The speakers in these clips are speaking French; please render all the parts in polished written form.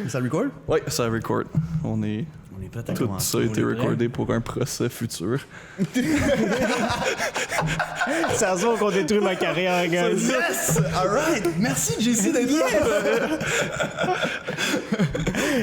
Ça record? Oui, ça record. On est prêt à tout commencer. ça a été recordé pour un procès futur. Ça se voit qu'on détruit ma carrière, gars. Yes! Alright! Merci, JC, d'être là!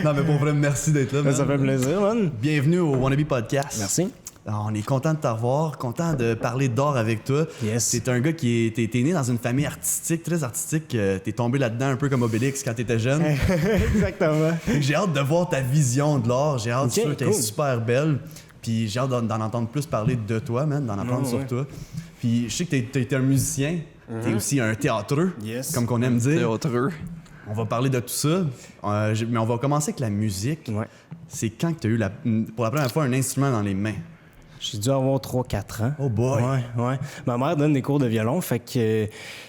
Non, mais pour vrai, merci d'être là, man. Ça fait plaisir, man. Bienvenue au Wannabe Podcast. Merci. Alors, on est content de t'avoir, content de parler d'art avec toi. Yes. T'es un gars t'es né dans une famille artistique, très artistique. T'es tombé là-dedans un peu comme Obélix quand t'étais jeune. Exactement. J'ai hâte de voir ta vision de l'art. J'ai hâte, Ok, qu'elle est cool. super belle. Puis j'ai hâte d'en entendre plus parler de toi, man, d'en apprendre sur ouais. toi. Puis je sais que t'es un musicien, t'es aussi un théâtreux, Yes. comme qu'on aime dire. Théâtreux. On va parler de tout ça, mais on va commencer avec la musique. Ouais. C'est quand que t'as eu pour la première fois un instrument dans les mains? J'ai dû avoir 3-4 ans. Oh boy! Ouais. Ma mère donne des cours de violon, fait que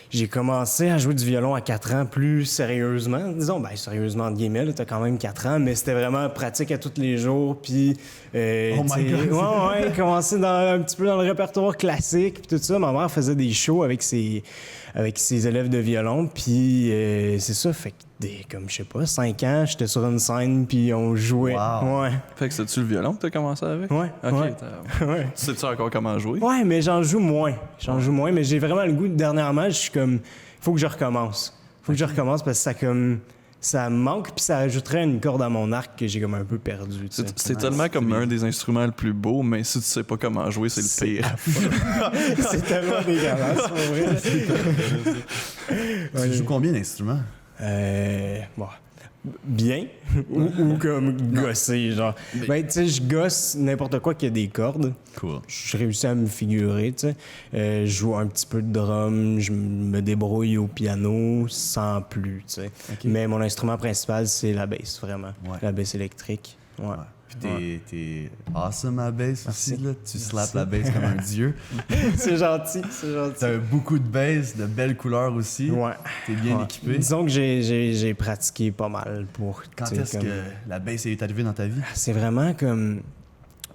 j'ai commencé à jouer du violon à 4 ans plus sérieusement. Disons, sérieusement, entre guillemets, là, t'as quand même 4 ans, mais c'était vraiment pratique à tous les jours, puis... Oh my God! Ouais, commencé un petit peu dans le répertoire classique, puis tout ça. Ma mère faisait des shows avec ses élèves de violon, puis c'est ça, fait que comme, je sais pas, 5 ans, j'étais sur une scène, puis on jouait. Wow. Ouais. Fait que c'est-tu le violon que t'as commencé avec? Ouais. Ok, Ouais. Ouais. Sais-tu encore comment jouer? Ouais, mais j'en joue moins. Mais j'ai vraiment le goût. Dernièrement, je suis comme, faut que je recommence. Faut que je recommence parce que ça me manque, puis ça ajouterait une corde à mon arc que j'ai comme un peu perdu. Tu sais. C'est tellement comme un des instruments le plus beaux, mais si tu sais pas comment jouer, c'est le pire. C'est tellement dégueulasse, pour vrai. Tu joues combien d'instruments? Bon. Bien ou comme gosser, genre. Tu sais, je gosse n'importe quoi qui a des cordes. Cool. Je réussis à me figurer, tu sais. Je joue un petit peu de drum, je me débrouille au piano sans plus, tu sais. Ok. Mais mon instrument principal, c'est la basse, vraiment. Ouais. La basse électrique. Ouais. Puis t'es awesome à la bass aussi, là. Tu slaps Merci. la bass comme un dieu. C'est gentil, c'est gentil. T'as beaucoup de bass, de belles couleurs aussi. Ouais. T'es bien Ouais. équipé. Disons que j'ai pratiqué pas mal pour... Quand tu sais, est-ce comme- que la bass est arrivée dans ta vie? C'est vraiment comme...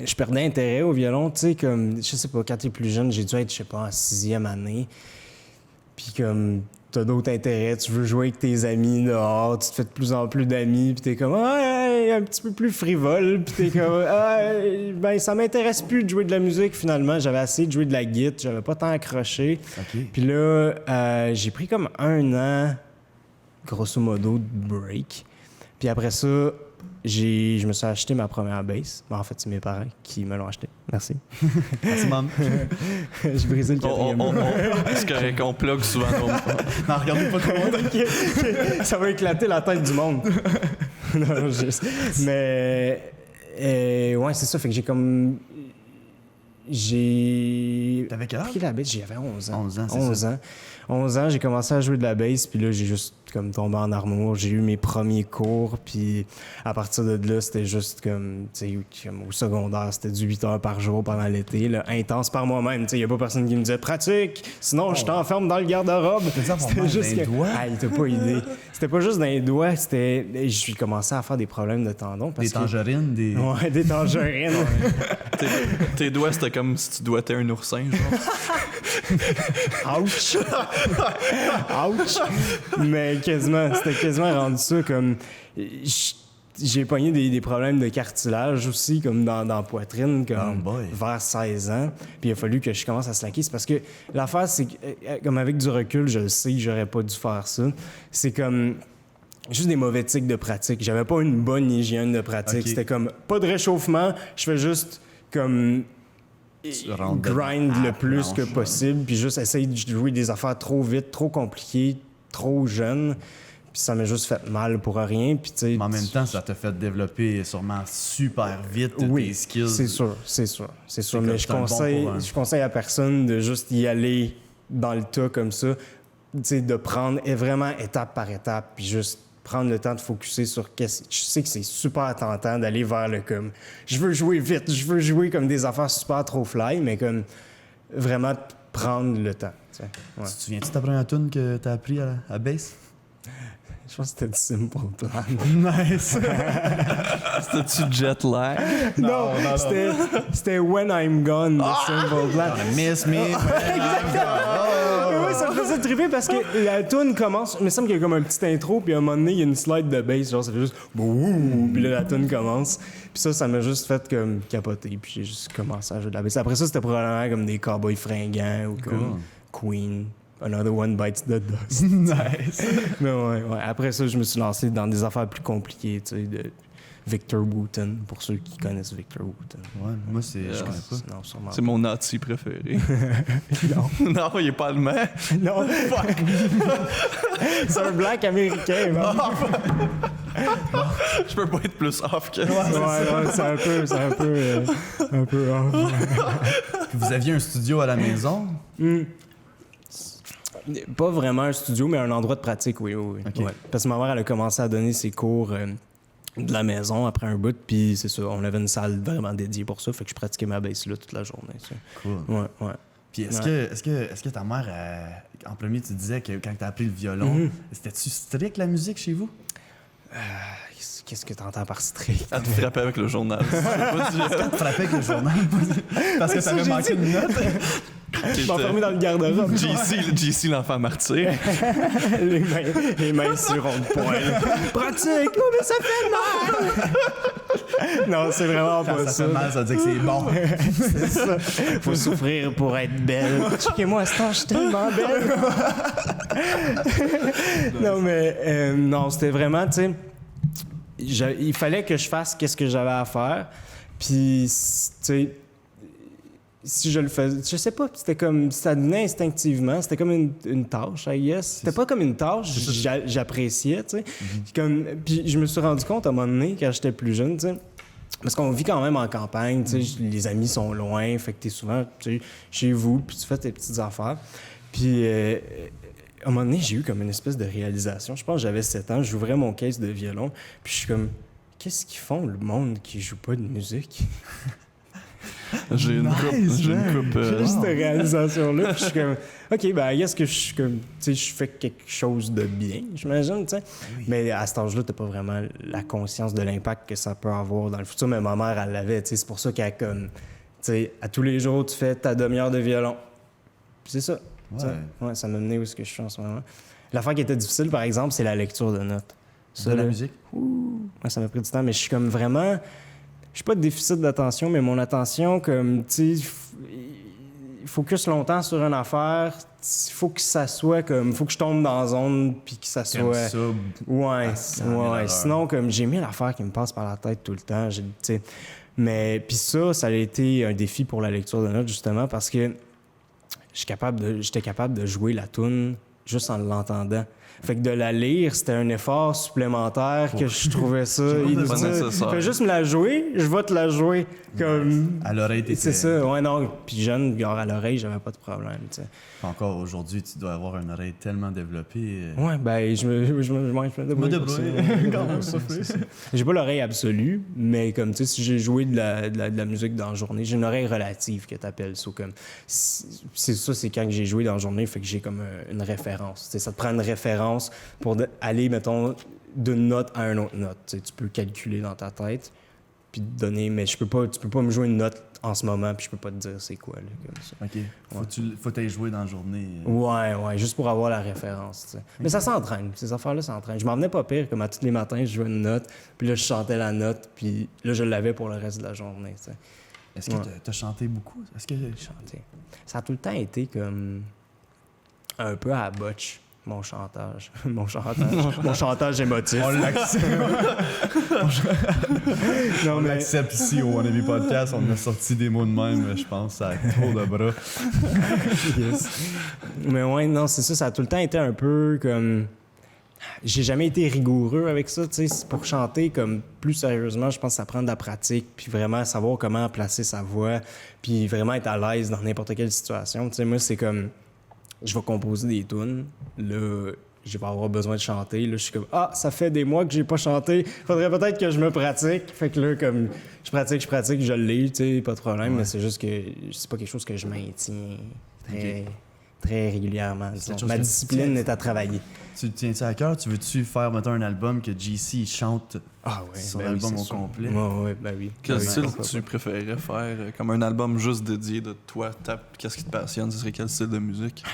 Je perdais intérêt au violon, tu sais, comme... Je sais pas, quand t'es plus jeune, j'ai dû être, je sais pas, en 6e année. Puis comme... T'as d'autres intérêts, tu veux jouer avec tes amis dehors, tu te fais de plus en plus d'amis, puis t'es comme un petit peu plus frivole, puis t'es comme ça m'intéresse plus de jouer de la musique finalement, j'avais essayé de jouer de la guitare, j'avais pas tant accroché. OK. Puis là, j'ai pris comme 1 an, grosso modo, de break. Puis après ça, je me suis acheté ma première bass. En fait, c'est mes parents qui me l'ont acheté. Merci. Merci, maman. J'ai brisé le quatrième. C'est correct qu'on plug souvent nos... Non, regardez pas trop longtemps. Ok. Ça va éclater la tête du monde. Non, juste. Mais ouais, c'est ça. Fait que j'ai T'avais quel âge? pris la bass, j'avais 11 ans. 11 ans, c'est 11 ans. 11 ans, j'ai commencé à jouer de la bass, puis là, j'ai juste comme tombé en amour. J'ai eu mes premiers cours, puis à partir de là, c'était juste comme, tu sais, comme au secondaire, c'était du 8 heures par jour pendant l'été, là, intense par moi-même. Tu sais, il n'y a pas personne qui me disait pratique, sinon je t'enferme dans le garde-robe. C'était juste que... dans les doigts? Ah, t'as pas idée. C'était pas juste dans les doigts, c'était. J'ai commencé à faire des problèmes de tendons. Parce Des tangerines, des... Que... Ouais, des tangerines. Tes doigts, c'était comme si tu doigtais un oursin, genre. Ouch! Ouch! Mais c'était quasiment rendu ça comme... J'ai pogné des problèmes de cartilage aussi, comme dans la poitrine, comme Oh boy. vers 16 ans. Puis il a fallu que je commence à slacker. C'est parce que l'affaire, c'est que, comme avec du recul, je le sais que j'aurais pas dû faire ça. C'est comme... juste des mauvais tics de pratique. J'avais pas une bonne hygiène de pratique. Ok. C'était comme, pas de réchauffement, je fais juste comme... rentres grind dedans à le plus planche, que possible, puis juste essayer de jouer des affaires trop vite, trop compliquées, trop jeunes, puis ça m'a juste fait mal pour rien, puis tu sais... Mais en même temps, ça t'a fait développer sûrement super vite oui, tes skills. c'est sûr. comme Mais c'est un bon pour un. je conseille à personne de juste y aller dans le tas comme ça, tu sais, de prendre vraiment étape par étape, puis juste prendre le temps de focusser sur qu'est-ce... Je sais que c'est super tentant d'aller vers le comme... Je veux jouer vite, je veux jouer comme des affaires super trop fly, mais comme vraiment prendre le temps. Tu sais. Ouais. Tu te souviens-tu de ta première tune que t'as appris à bass? Je pense que c'était du Simple Plan. Nice! C'était-tu jet lag? Non, c'était When I'm Gone de Simple Plan. Miss me! Oui, ça faisait triper parce que la tune commence, il me semble qu'il y a comme un petit intro, puis à un moment donné, il y a une slide de bass, genre ça fait juste bouh, puis là la tune commence. Puis ça m'a juste fait comme capoter, puis j'ai juste commencé à jouer de la bass. Après ça, c'était probablement comme des cowboys fringants ou comme Queen. Another One Bites the Dust. Nice. Mais ouais. Après ça, je me suis lancé dans des affaires plus compliquées, tu sais, de Victor Wooten, pour ceux qui connaissent Victor Wooten. Ouais, moi, je connais pas. Non, sûrement C'est mon nazi préféré. Non. Non, il est pas allemand. Non. Fuck. C'est un black américain, man. Je peux pas être plus off que ça. Ouais, c'est un peu off. Puis vous aviez un studio à la maison? Pas vraiment un studio, mais un endroit de pratique, oui. Okay. Ouais. Parce que ma mère, elle a commencé à donner ses cours de la maison après un bout, puis c'est ça, on avait une salle vraiment dédiée pour ça, fait que je pratiquais ma bass là toute la journée. Ça. Cool. Ouais. Puis est-ce que ta mère, en premier, tu disais que quand t'as appris le violon, c'était-tu strict la musique chez vous? Qu'est-ce que t'entends par strict? Elle te frappait avec le journal. Elle te frappait avec le journal parce que t'avais manqué une note? Je suis enfermé dans le garde-robe. JC, l'enfant martyr. les mains sur rond de poil. Pratique! Oh, mais ça fait mal! Non, c'est vraiment Quand pas ça fait mal, ça veut dire que c'est bon. C'est ça. Faut souffrir pour être belle. Checkez-moi à ce temps, je suis tellement belle. Non, mais non, c'était vraiment, tu sais, il fallait que je fasse qu'est-ce que j'avais à faire. Puis, tu sais, si je le faisais, je sais pas, c'était comme, ça venait instinctivement, c'était comme une tâche, I guess. C'était pas comme une tâche, j'appréciais, tu sais. Puis je me suis rendu compte à un moment donné, quand j'étais plus jeune, tu sais, parce qu'on vit quand même en campagne, tu sais, les amis sont loin, fait que t'es souvent, tu sais, chez vous, puis tu fais tes petites affaires. Puis à un moment donné, j'ai eu comme une espèce de réalisation. Je pense que j'avais 7 ans, j'ouvrais mon case de violon, puis je suis comme, qu'est-ce qu'ils font, le monde qui joue pas de musique? J'ai une coupe. J'ai juste cette réalisation-là. Puis je suis comme, OK, ben, est-ce que je suis comme, tu sais, je fais quelque chose de bien, j'imagine, tu sais. Oui. Mais à cet âge-là, t'as pas vraiment la conscience de l'impact que ça peut avoir dans le futur. Mais ma mère, elle l'avait, tu sais. C'est pour ça qu'elle, comme, tu sais, à tous les jours, tu fais ta demi-heure de violon. Puis c'est ça. Ouais, ça m'a mené où est-ce que je suis en ce moment. L'affaire qui était difficile, par exemple, c'est la lecture de notes. Ça, de la musique? Ouais, ça m'a pris du temps, mais je suis comme vraiment... Je suis pas de déficit d'attention, mais mon attention, comme, tu sais, il focus longtemps sur une affaire, il faut que ça soit comme, faut que je tombe dans la zone, puis que ça soit... Ça, ouais. Sinon, comme, j'ai mis l'affaire qui me passe par la tête tout le temps, tu sais. Mais, puis ça a été un défi pour la lecture de notes, justement, parce que j'étais capable de jouer la toune juste en l'entendant. Fait que de la lire, c'était un effort supplémentaire que je trouvais ça inutile. Fais juste me la jouer, je vais te la jouer. Comme... À l'oreille, t'étais... C'est ça, ouais, non. Puis jeune, genre à l'oreille, j'avais pas de problème, tu sais. Encore aujourd'hui, tu dois avoir une oreille tellement développée. Ouais, ben, je me débrouille. J'ai pas l'oreille absolue, mais comme, tu sais, si j'ai joué de la musique dans la journée, j'ai une oreille relative que t'appelles. So, comme, c'est ça, c'est quand j'ai joué dans la journée, fait que j'ai comme une référence. Tu sais, ça te prend une référence pour aller, mettons, d'une note à une autre note. Tu sais, tu peux calculer dans ta tête, puis te donner, mais tu peux pas me jouer une note en ce moment, puis je peux pas te dire c'est quoi, là, comme ça. OK. Faut t'aller jouer dans la journée. Ouais, juste pour avoir la référence, tu sais. Mais ça s'entraîne, ces affaires-là s'entraînent. Je m'en venais pas pire, comme à tous les matins, je jouais une note, puis là, je chantais la note, puis là, je l'avais pour le reste de la journée, tu sais. Est-ce que t'as chanté beaucoup? Est-ce que... Chanté. Ça a tout le temps été comme un peu à la botche. Mon chantage émotif. On l'accepte. On l'accepte ici au Wannabe Podcast. On a sorti des mots de même, je pense, à tour de bras. Yes. Mais ouais, non, c'est ça. Ça a tout le temps été un peu comme... J'ai jamais été rigoureux avec ça, tu sais. Pour chanter, comme plus sérieusement, je pense que ça prend de la pratique, puis vraiment savoir comment placer sa voix, puis vraiment être à l'aise dans n'importe quelle situation. Tu sais, moi, c'est comme... Je vais composer des tunes. Là, je vais avoir besoin de chanter. Là, je suis comme, ça fait des mois que j'ai pas chanté. Faudrait peut-être que je me pratique. Fait que là, comme, je pratique, je l'ai, tu sais, pas de problème. Ouais. Mais c'est juste que c'est pas quelque chose que je maintiens très régulièrement. Ma discipline est à travailler. Tu tiens ça à cœur? Tu veux-tu faire, mettons, un album que JC chante son album au complet? Ouais, ben oui. Quel style tu préférerais faire? Comme un album juste dédié de toi, qu'est-ce qui te passionne? Ce serait quel style de musique?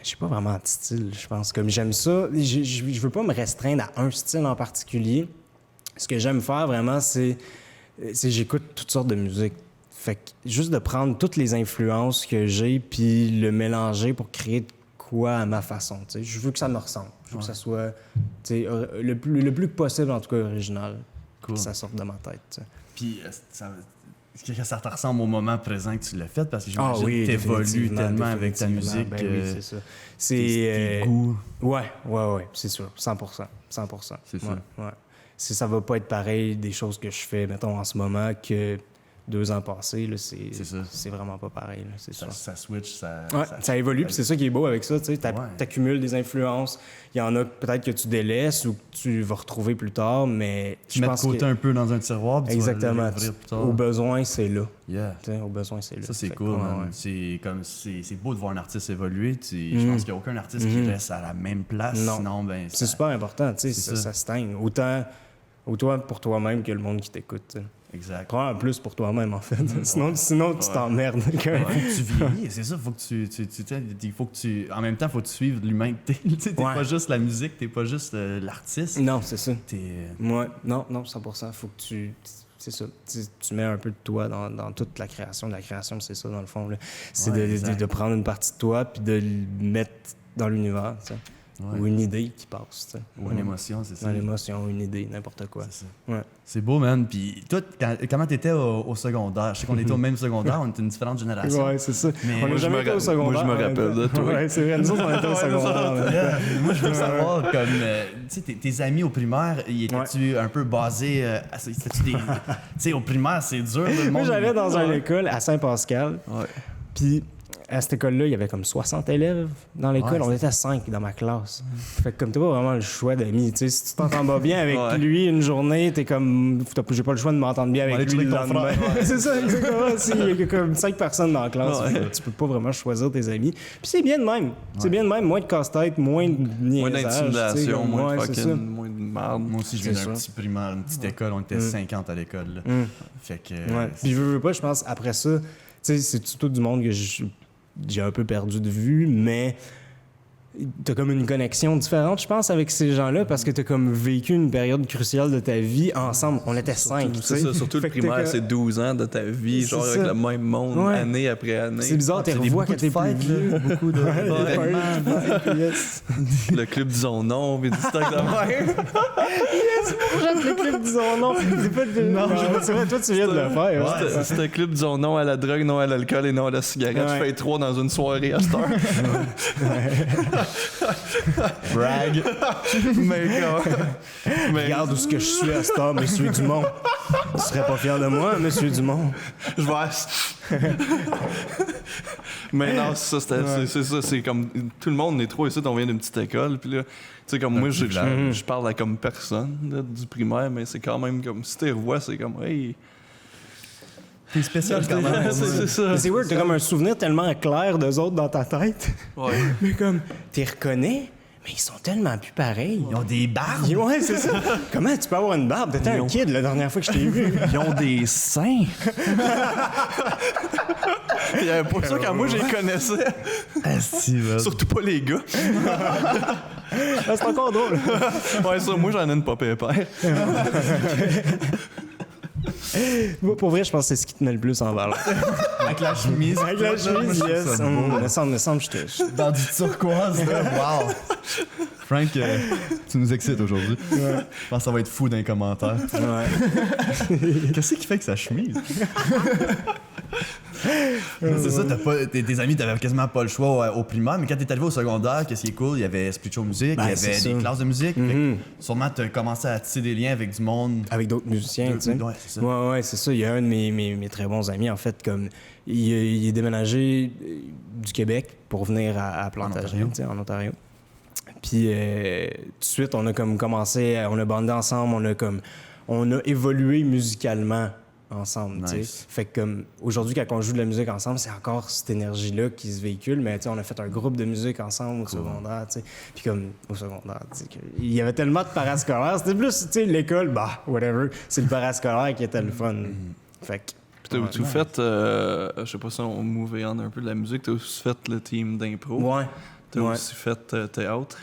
j'ai pas vraiment de style, je pense. Comme j'aime ça, je veux pas me restreindre à un style en particulier. Ce que j'aime faire vraiment, c'est j'écoute toutes sortes de musique. Fait que juste de prendre toutes les influences que j'ai puis le mélanger pour créer de quoi à ma façon. T'sais. Je veux que ça me ressemble. Je veux que ça soit le plus possible, en tout cas, original. Cool. Que ça sorte de ma tête. T'sais. Puis, est-ce que ça te ressemble au moment présent que tu l'as fait? Parce que j'imagine oui, que t'évolues définitivement, tellement avec ta musique. Ben oui, c'est ça. Tes goûts. Ouais, c'est sûr. 100%. C'est ça. Ouais. Ça va pas être pareil des choses que je fais, mettons, en ce moment que 2 ans passés. Là, c'est vraiment pas pareil, là, c'est sûr. Ça switch, ça évolue, puis c'est ça qui est beau avec ça. Tu accumules des influences. Il y en a peut-être que tu délaisses ou que tu vas retrouver plus tard, mais tu mets de côté un peu dans un tiroir, puis exactement. Tu vas le réouvrir plus tard. Au besoin, c'est là. Yeah. Au besoin, c'est là. Ça, c'est cool, man. Ouais. C'est beau de voir un artiste évoluer. Je pense qu'il n'y a aucun artiste qui reste à la même place. Non. Sinon, c'est super important, ça stagne. Autant pour toi-même que le monde qui t'écoute. T'sais. Exact. Prends plus pour toi-même, en fait. Sinon tu t'emmerdes. Faut que tu vieillis, c'est ça. Faut que tu... En même temps, faut que tu suives l'humain que t'es. T'es pas juste la musique, t'es pas juste l'artiste. Non, c'est ça. Ouais. Non, 100%. Faut que tu... C'est ça. Tu mets un peu de toi dans toute la création. La création, c'est ça, dans le fond. Là. C'est de prendre une partie de toi puis de le mettre dans l'univers, t'sais. Ouais. Ou une idée qui passe. T'sais. Ou une émotion, c'est ça. Une émotion, une idée, n'importe quoi. C'est ça. Ouais. C'est beau, man. Puis toi, comment t'étais au secondaire? Je sais qu'on était au même secondaire, on était une différente génération. Ouais, c'est ça. Mais on n'a jamais été au secondaire. Moi, je me rappelle de toi. Ouais, c'est vrai. Nous autres, on était au secondaire. Moi, je veux savoir, comme, tu sais, tes amis au primaire, étaient-tu un peu basés... Tu sais, au primaire, c'est dur, le monde. Moi, j'allais dans une école à Saint-Pascal. Ouais. Puis... À cette école-là, il y avait comme 60 élèves dans l'école. On était 5 dans ma classe. Fait que comme t'as pas vraiment le choix d'amis. Tu sais, si tu t'entends pas bien avec lui une journée, t'es comme... J'ai pas le choix de m'entendre bien avec lui le lendemain. C'est ça, exactement. Il y a comme 5 personnes dans la classe. Tu peux pas vraiment choisir tes amis. Puis c'est bien de même. C'est bien de même. Moins de casse-tête, moins de niaisage. Moins d'intimidation, moins de fucking... moins de merde. Moi aussi, je viens d'un petit primaire, une petite école. On était 50 à l'école. Fait que... Puis je veux pas, je pense, après ça... Tu sais, c'est tout du monde que j'ai un peu perdu de vue, mais t'as comme une connexion différente, je pense, avec ces gens-là, parce que t'as comme vécu une période cruciale de ta vie ensemble. On était 5, tu sais. C'est ça, surtout le primaire, c'est 12 ans de ta vie, genre avec le même monde, année après année. C'est bizarre, t'es revois quand t'es plus vieux. Beaucoup de... Le club du son nom, puis du stock de même. Yes, j'aime le club du son nom. C'est pas de... Non, c'est vrai, toi, tu viens de le faire. C'était le club du son nom à la drogue, non à l'alcool et non à la cigarette. Je fais 3 dans une soirée à cette heure. Brag. Mais regarde où ce que je suis à cette heure, Monsieur Dumont. Tu serais pas fier de moi, Monsieur Dumont? Je vais... Mais non, c'est ça, c'est comme... Tout le monde est trop ici, on vient d'une petite école, puis là... Tu sais, comme moi, je parle à comme personne là, du primaire, mais c'est quand même comme... Si tu les revois, c'est comme... Hey... T'es spécial quand même. C'est ça. Mais c'est weird, t'as comme un souvenir tellement clair d'eux autres dans ta tête. Ouais. Mais comme, t'es reconnais, mais ils sont tellement plus pareils. Ils ont des barbes. Ouais, c'est ça. Comment tu peux avoir une barbe? T'étais un kid la dernière fois que je t'ai vu. Ils ont des seins. Il y avait pas ça quand moi, je les connaissais. Surtout pas les gars. C'est encore drôle. Ouais, ça, moi, j'en ai une pas pépère. Pour vrai, je pense que c'est ce qui te met le plus en valeur. Avec la chemise. Avec la chemise, yes. Me semble, je te... Dans du turquoise, là. Wow. Frank, tu nous excites aujourd'hui. Ouais. Je pense que ça va être fou dans les commentaires. Ouais. Qu'est-ce qui fait que sa chemise? C'est ça, tes amis, t'avais quasiment pas le choix au primaire, mais quand t'es arrivé au secondaire, qu'est-ce qui est cool? Il y avait Split Show Musique, il y avait des classes de musique. Sûrement, t'as commencé à tisser des liens avec du monde. Avec d'autres musiciens, tu sais. Ouais, c'est ça. Ouais, c'est ça. Il y a un de mes très bons amis, en fait, comme il est déménagé du Québec pour venir à Plantagenet, tu sais, en Ontario. Puis tout de suite, on a comme commencé, on a bandé ensemble, on a évolué musicalement ensemble, tu sais. Fait que comme aujourd'hui, quand on joue de la musique ensemble, c'est encore cette énergie-là qui se véhicule, mais tu sais, on a fait un groupe de musique ensemble au secondaire, tu sais. Puis comme au secondaire, tu sais, il y avait tellement de parascolaires, c'était plus, tu sais, l'école, whatever, c'est le parascolaire qui était le fun. Fait que... Puis t'as tout fait, je sais pas si on move on un peu de la musique, t'as aussi fait le team d'impro. Ouais. t'as aussi fait théâtre.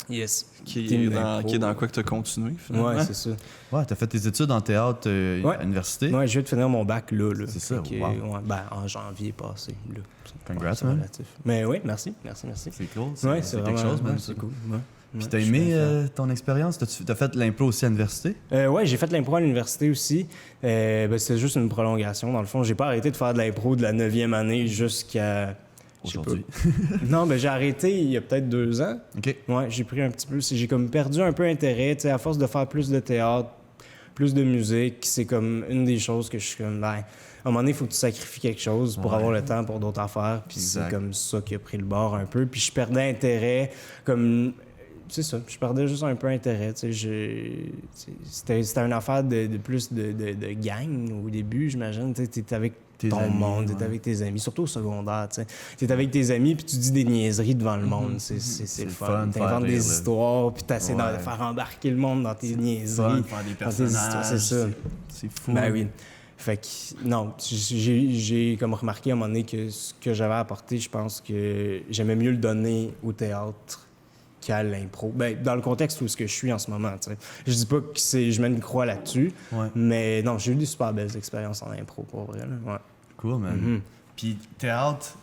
Yes. Qui est dans quoi que t'as continué, finalement. Ouais, c'est ça. Ouais, t'as fait tes études en théâtre à l'université. Ouais, je viens de finir mon bac là. C'est ça, wow. Ouais, en janvier passé. Là. Congrats, man. Mais oui, merci. C'est cool. Ouais, c'est quelque chose, man. C'est cool. Ouais. Puis t'as aimé ton expérience? T'as fait l'impro aussi à l'université? Ouais, j'ai fait de l'impro à l'université aussi. C'était juste une prolongation. Dans le fond, j'ai pas arrêté de faire de l'impro de la 9e année jusqu'à... Aujourd'hui. Non, mais j'ai arrêté il y a peut-être 2 ans. OK. Ouais, j'ai pris un petit peu... J'ai comme perdu un peu intérêt. Tu sais, à force de faire plus de théâtre, plus de musique, c'est comme une des choses que je suis comme... Ben, à un moment donné, il faut que tu sacrifies quelque chose pour avoir le temps pour d'autres affaires. Puis c'est comme ça qui a pris le bord un peu. Puis je perdais intérêt comme... C'est ça, je perdais juste un peu intérêt. C'était une affaire de plus de gang au début, j'imagine. Tu étais avec ton monde, tu étais avec tes amis, surtout au secondaire. Tu étais avec tes amis, puis tu dis des niaiseries devant le monde. C'est le fun. Tu inventes des histoires, puis tu essaies de faire embarquer le monde dans tes niaiseries. Faire des personnages. C'est ça. C'est fou. Ben oui. Fait que, non, j'ai comme remarqué à un moment donné que ce que j'avais apporté, je pense que j'aimais mieux le donner au théâtre qu'à l'impro. Ben, dans le contexte où ce que je suis en ce moment, tu sais. Je dis pas que je mets une croix là-dessus, mais non, j'ai eu des super belles expériences en impro, pour vrai. Là. Ouais. Cool, man. Puis théâtre,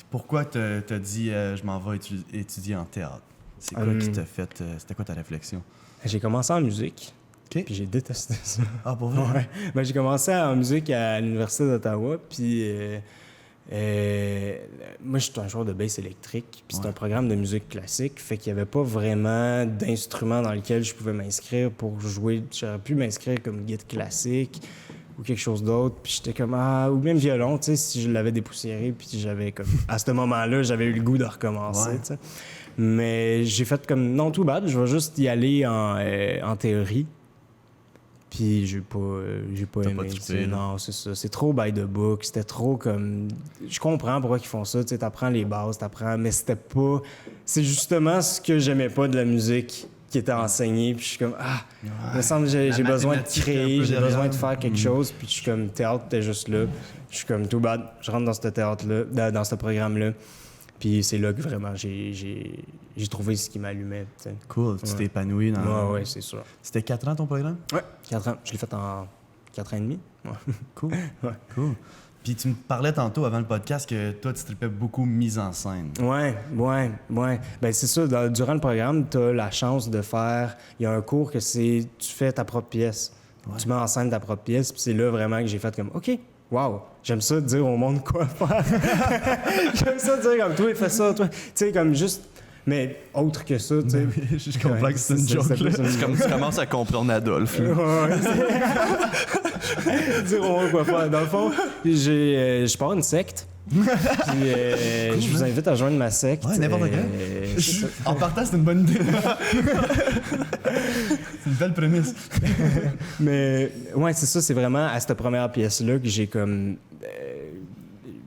pourquoi t'as dit je m'en vais étudier en théâtre? C'est quoi qui t'a fait... c'était quoi ta réflexion? J'ai commencé en musique, puis j'ai détesté ça. Ah, pour vrai? Ouais. Ben, j'ai commencé en musique à l'Université d'Ottawa, puis... moi, je suis un joueur de bass électrique, puis c'est un programme de musique classique, fait qu'il n'y avait pas vraiment d'instrument dans lequel je pouvais m'inscrire pour jouer. J'aurais pu m'inscrire comme guide classique ou quelque chose d'autre, puis j'étais comme ou même violon, tu sais, si je l'avais dépoussiéré, puis j'avais comme à ce moment-là, j'avais eu le goût de recommencer, tu sais. Mais j'ai fait comme non, tout bad, je vais juste y aller en théorie. Puis j'ai pas aimé. Pas trippé, non, c'est ça. C'est trop by the book. C'était trop comme... Je comprends pourquoi ils font ça. Tu sais, t'apprends les bases, mais c'était pas... C'est justement ce que j'aimais pas de la musique qui était enseignée. Puis je suis comme, il me semble que j'ai besoin de créer, j'ai besoin de faire quelque chose. Puis je suis comme, théâtre, t'es juste là. Je suis comme, tout bad. Je rentre dans ce théâtre-là, dans ce programme-là. Puis c'est là que vraiment j'ai trouvé ce qui m'allumait. T'sais. Cool, tu t'es épanoui dans... Ouais, c'est sûr. C'était 4 ans ton programme? Ouais, 4 ans. Je l'ai fait en 4 ans et demi. Ouais. Cool. Cool. Puis tu me parlais tantôt avant le podcast que toi, tu tripais beaucoup mise en scène. Ouais. Ben c'est ça, durant le programme, tu as la chance de faire... Il y a un cours que c'est... Tu fais ta propre pièce. Ouais. Tu mets en scène ta propre pièce, puis c'est là vraiment que j'ai fait comme, OK, wow, j'aime ça dire au monde quoi faire. J'aime ça dire comme, toi, fais ça, toi. Tu sais, comme juste... Mais autre que ça, tu sais. Je comprends que c'est une joke, là. C'est comme tu commences à comprendre Adolphe. Dire au monde quoi faire. Dans le fond, je pars une secte. Puis cool, je vous invite à joindre ma secte. Ouais, n'importe quoi. En partant, c'est une bonne idée. C'est une belle prémisse. Mais ouais, c'est ça, c'est vraiment à cette première pièce-là que j'ai comme...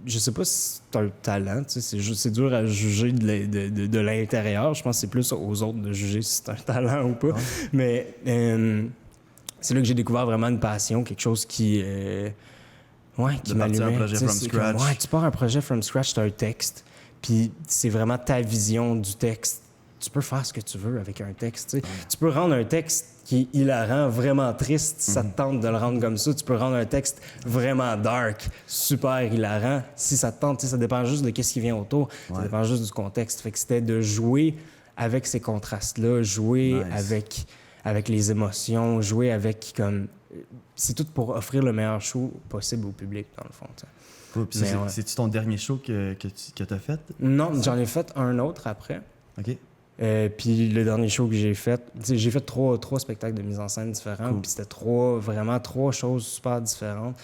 je sais pas si c'est un talent, tu sais, c'est dur à juger de l'intérieur. Je pense que c'est plus aux autres de juger si c'est un talent ou pas. Ouais. Mais c'est là que j'ai découvert vraiment une passion, quelque chose qui m'allumait. Un projet from scratch. Comme, tu pars un projet from scratch, t'as un texte, puis c'est vraiment ta vision du texte. Tu peux faire ce que tu veux avec un texte. Tu sais. Tu peux rendre un texte qui est hilarant, vraiment triste, si ça te tente de le rendre comme ça. Tu peux rendre un texte vraiment dark, super hilarant, si ça te tente. Tu sais, ça dépend juste de ce qui vient autour. Ça dépend juste du contexte. Fait que c'était de jouer avec ces contrastes-là, jouer avec les émotions, jouer avec comme... C'est tout pour offrir le meilleur show possible au public, dans le fond. Cool. Puis c'est-tu ton dernier show que tu as fait? Non, j'en ai fait un autre après. OK. Puis le dernier show que j'ai fait trois spectacles de mise en scène différents. Cool. Puis c'était vraiment trois choses super différentes.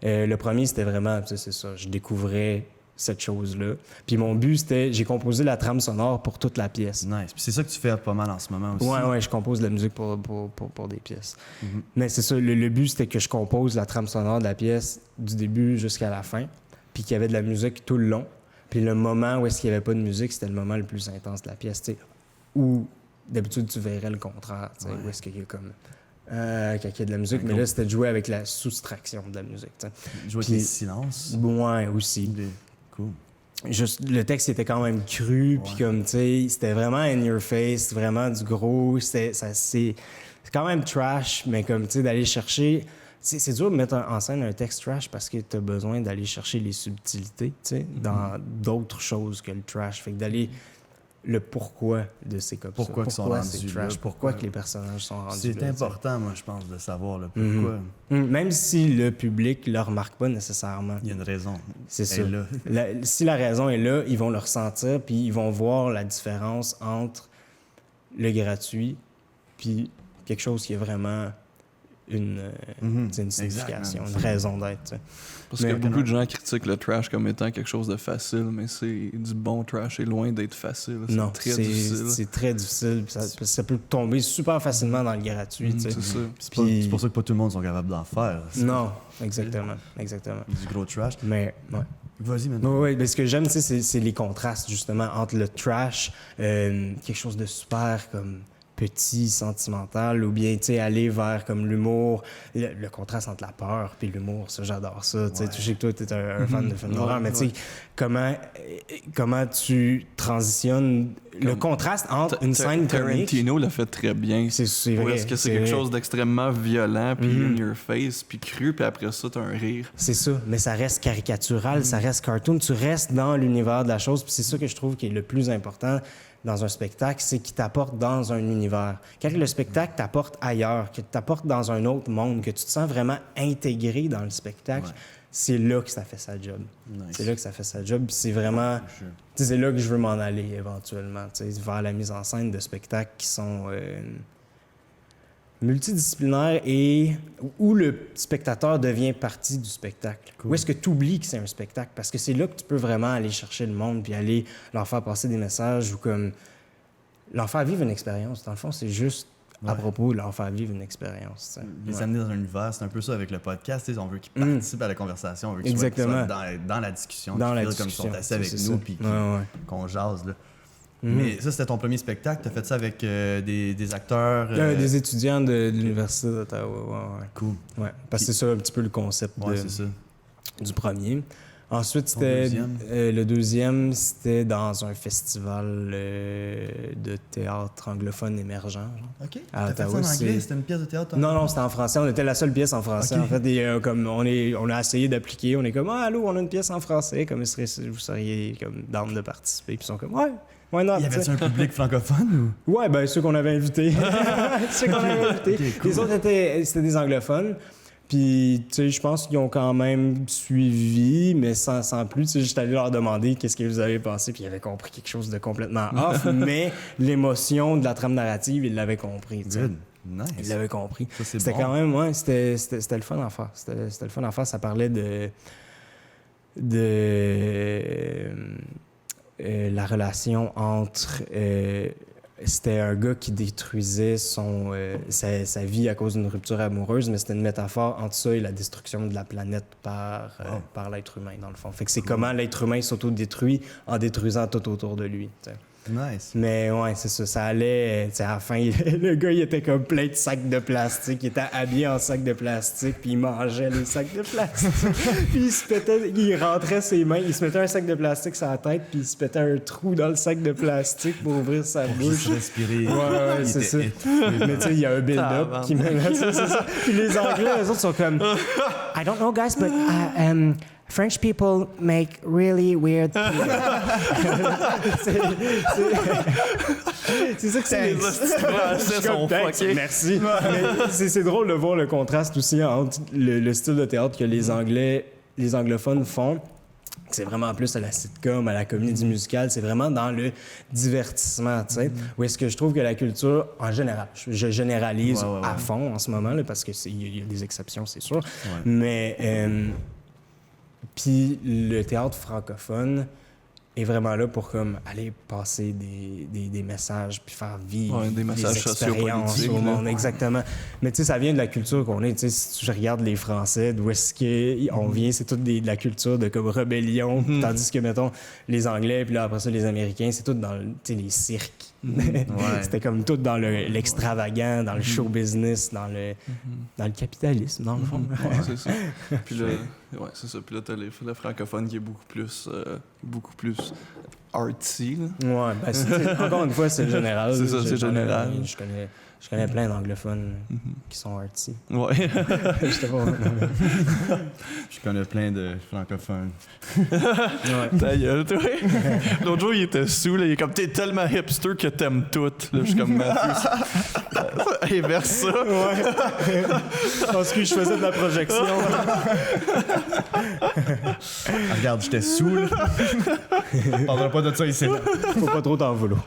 Le premier, c'était vraiment, c'est ça, je découvrais cette chose-là. Puis mon but, c'était, j'ai composé la trame sonore pour toute la pièce. Nice. Puis c'est ça que tu fais pas mal en ce moment aussi. Ouais, je compose de la musique pour des pièces. Mm-hmm. Mais c'est ça, le but, c'était que je compose la trame sonore de la pièce du début jusqu'à la fin, puis qu'il y avait de la musique tout le long. Puis le moment où est-ce qu'il n'y avait pas de musique, c'était le moment le plus intense de la pièce, tu sais. Où d'habitude tu verrais le contraire, tu sais, où est-ce qu'il y a comme quand il y a de la musique, mais là c'était de jouer avec la soustraction de la musique, tu sais. Jouer avec les silences. Ouais, aussi. Cool. juste le texte était quand même cru, puis comme, tu sais, c'était vraiment in your face, vraiment du gros. C'est quand même trash, mais comme, tu sais, d'aller chercher... C'est dur de mettre en scène un texte trash parce que tu as besoin d'aller chercher les subtilités, tu sais, dans d'autres choses que le trash. Fait que d'aller le pourquoi de ces cops. Pourquoi ils sont rendus trash, là, pourquoi que les personnages sont rendus là. C'est important, moi, je pense, de savoir le pourquoi. Même si le public ne le remarque pas nécessairement. Il y a une raison. C'est ça. Là. Si la raison est là, ils vont le ressentir, puis ils vont voir la différence entre le gratuit puis quelque chose qui est vraiment une signification, une raison d'être. Parce que beaucoup de gens critiquent le trash comme étant quelque chose de facile, mais c'est du bon trash est loin d'être facile. Non, très difficile. C'est très difficile. Ça peut tomber super facilement dans le gratuit. C'est ça. C'est pour ça que pas tout le monde sont capables d'en faire. Non, exactement. Du gros trash. Mais, ouais. Vas-y maintenant. Oui, mais ce que j'aime, c'est les contrastes, justement, entre le trash, quelque chose de super comme petit, sentimental, ou bien, tu sais, aller vers comme l'humour, le contraste entre la peur puis l'humour, ça, j'adore ça. Tu sais, je sais que toi, t'es un fan de films d'horreur, mais tu sais, comment tu transitionnes le contraste entre une scène comique... Tarantino l'a fait très bien. C'est vrai. Est-ce que c'est quelque chose d'extrêmement violent, puis in your face, puis cru, puis après ça, t'as un rire. C'est ça, mais ça reste caricatural, ça reste cartoon, tu restes dans l'univers de la chose, puis c'est ça que je trouve qui est le plus important dans un spectacle, c'est qu'il t'apporte dans un univers. Quand le spectacle t'apporte ailleurs, que t'apporte dans un autre monde, que tu te sens vraiment intégré dans le spectacle, c'est là que ça fait sa job. Nice. C'est là que ça fait sa job. Puis c'est vraiment... C'est là que je veux m'en aller éventuellement, vers la mise en scène de spectacles qui sont multidisciplinaires et où le spectateur devient partie du spectacle. Cool. Où est-ce que tu oublies que c'est un spectacle? Parce que c'est là que tu peux vraiment aller chercher le monde puis aller leur faire passer des messages ou comme leur faire vivre une expérience. Dans le fond, c'est juste à propos de leur faire vivre une expérience. Les amener dans un univers, c'est un peu ça avec le podcast. On veut qu'ils participent à la conversation, on veut qu'ils soient dans la discussion, qu'ils feel comme ils sont assis avec nous puis qu'on jase. Là. Mais ça, c'était ton premier spectacle. Tu as fait ça avec des acteurs... des étudiants de l'Université d'Ottawa. Cool. Ouais, parce que c'est ça un petit peu le concept du premier. Ensuite, c'était le deuxième, c'était dans un festival de théâtre anglophone émergent. OK. À Ottawa. C'était une pièce de théâtre? Non, c'était en français. On était la seule pièce en français. Okay. En fait, et, comme on a essayé d'appliquer. On est comme, allô, on a une pièce en français. Comme vous seriez comme down de participer. Puis ils sont comme, ouais. Why not, y avait-tu un public francophone ou? Ouais, ben ceux qu'on avait invités. Okay, cool. Les autres c'était des anglophones. Puis, tu sais, je pense qu'ils ont quand même suivi, mais sans plus. Tu sais, j'étais allé leur demander qu'est-ce que vous avez pensé, puis ils avaient compris quelque chose de complètement off, mais l'émotion de la trame narrative, ils l'avaient compris. Good. Nice. Ils l'avaient compris. Ça, c'était bon. Quand même, c'était le fun à faire. C'était le fun à faire. Ça parlait de la relation entre... c'était un gars qui détruisait sa vie à cause d'une rupture amoureuse, mais c'était une métaphore entre ça et la destruction de la planète par l'être humain, dans le fond. Fait que c'est comment l'être humain s'auto-détruit en détruisant tout autour de lui. T'sais. Nice. Mais ouais, c'est ça. Ça allait... à la fin, le gars, il était comme plein de sacs de plastique. Il était habillé en sacs de plastique, puis il mangeait les sacs de plastique. Puis il rentrait ses mains, il se mettait un sac de plastique sur la tête, puis il se mettait un trou dans le sac de plastique pour ouvrir sa bouche. Respirer. Ouais, c'est ça. Mais tu sais, il y a un build-up qui met là. C'est ça. Puis les Anglais, eux autres sont comme... I don't know, guys, but... French people make really weird people. c'est ça que c'est. Les sont fuckés. Merci. Mais c'est drôle de voir le contraste aussi entre le style de théâtre que les anglophones font. C'est vraiment plus à la sitcom, à la comédie musicale. C'est vraiment dans le divertissement, tu sais. Où est-ce que je trouve que la culture, en général, je généralise à fond en ce moment, là, parce qu'il y a des exceptions, c'est sûr. Ouais. Mais... Puis le théâtre francophone est vraiment là pour comme aller passer des messages puis faire vivre des messages expériences au monde. Exactement. Mais tu sais, ça vient de la culture qu'on est. Tu sais, si tu regardes les Français, d'où est-ce qu'on vient, c'est tout de la culture de comme rébellion. Tandis que, mettons, les Anglais, puis là, après ça, les Américains, c'est tout dans les cirques. C'était comme tout dans l'extravagant, dans le show business, dans le capitalisme, dans le fond. Ouais, c'est ça. Puis là, c'est ça. Puis là, t'as le francophone qui est beaucoup plus artsy. Là. Ouais, ben encore une fois, c'est le général. C'est ça, c'est général. Je connais plein d'anglophones qui sont artsy. Ouais. Je connais plein de francophones. Ta gueule, toi. L'autre jour, il était sous, là, il est comme, t'es tellement hipster que t'aimes tout. Là, je suis comme, Mathieu. Inverse ça. Ouais. Parce que je faisais de la projection. Regarde, j'étais sous, là. On parlera pas de ça ici. Faut pas trop t'en vouloir.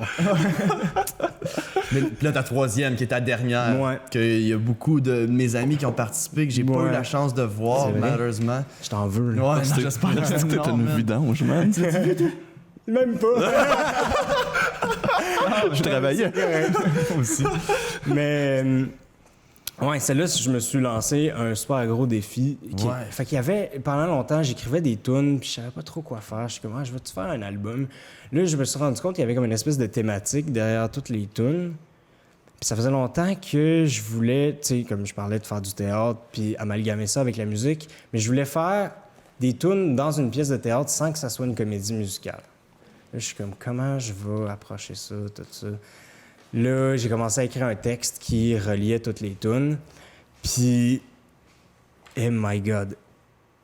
Mais là, ta troisième, qui est ta dernière, qu'il y a beaucoup de mes amis qui ont participé, que j'ai pas eu la chance de voir, malheureusement. Je t'en veux. Là. Ouais, j'espère que c'était une vidange, man. Même pas. Je travaillais. Aussi. Mais... ouais, celle-là, je me suis lancé un super gros défi. Fait qu'il y avait... Pendant longtemps, j'écrivais des tunes, puis je savais pas trop quoi faire. Je suis comme, je vais-tu faire un album? Là, je me suis rendu compte qu'il y avait comme une espèce de thématique derrière toutes les tunes. Puis ça faisait longtemps que je voulais, tu sais, comme je parlais de faire du théâtre, puis amalgamer ça avec la musique, mais je voulais faire des tunes dans une pièce de théâtre sans que ça soit une comédie musicale. Là, je suis comme, comment je vais approcher ça, tout ça? Là, j'ai commencé à écrire un texte qui reliait toutes les tunes. Puis, oh my God,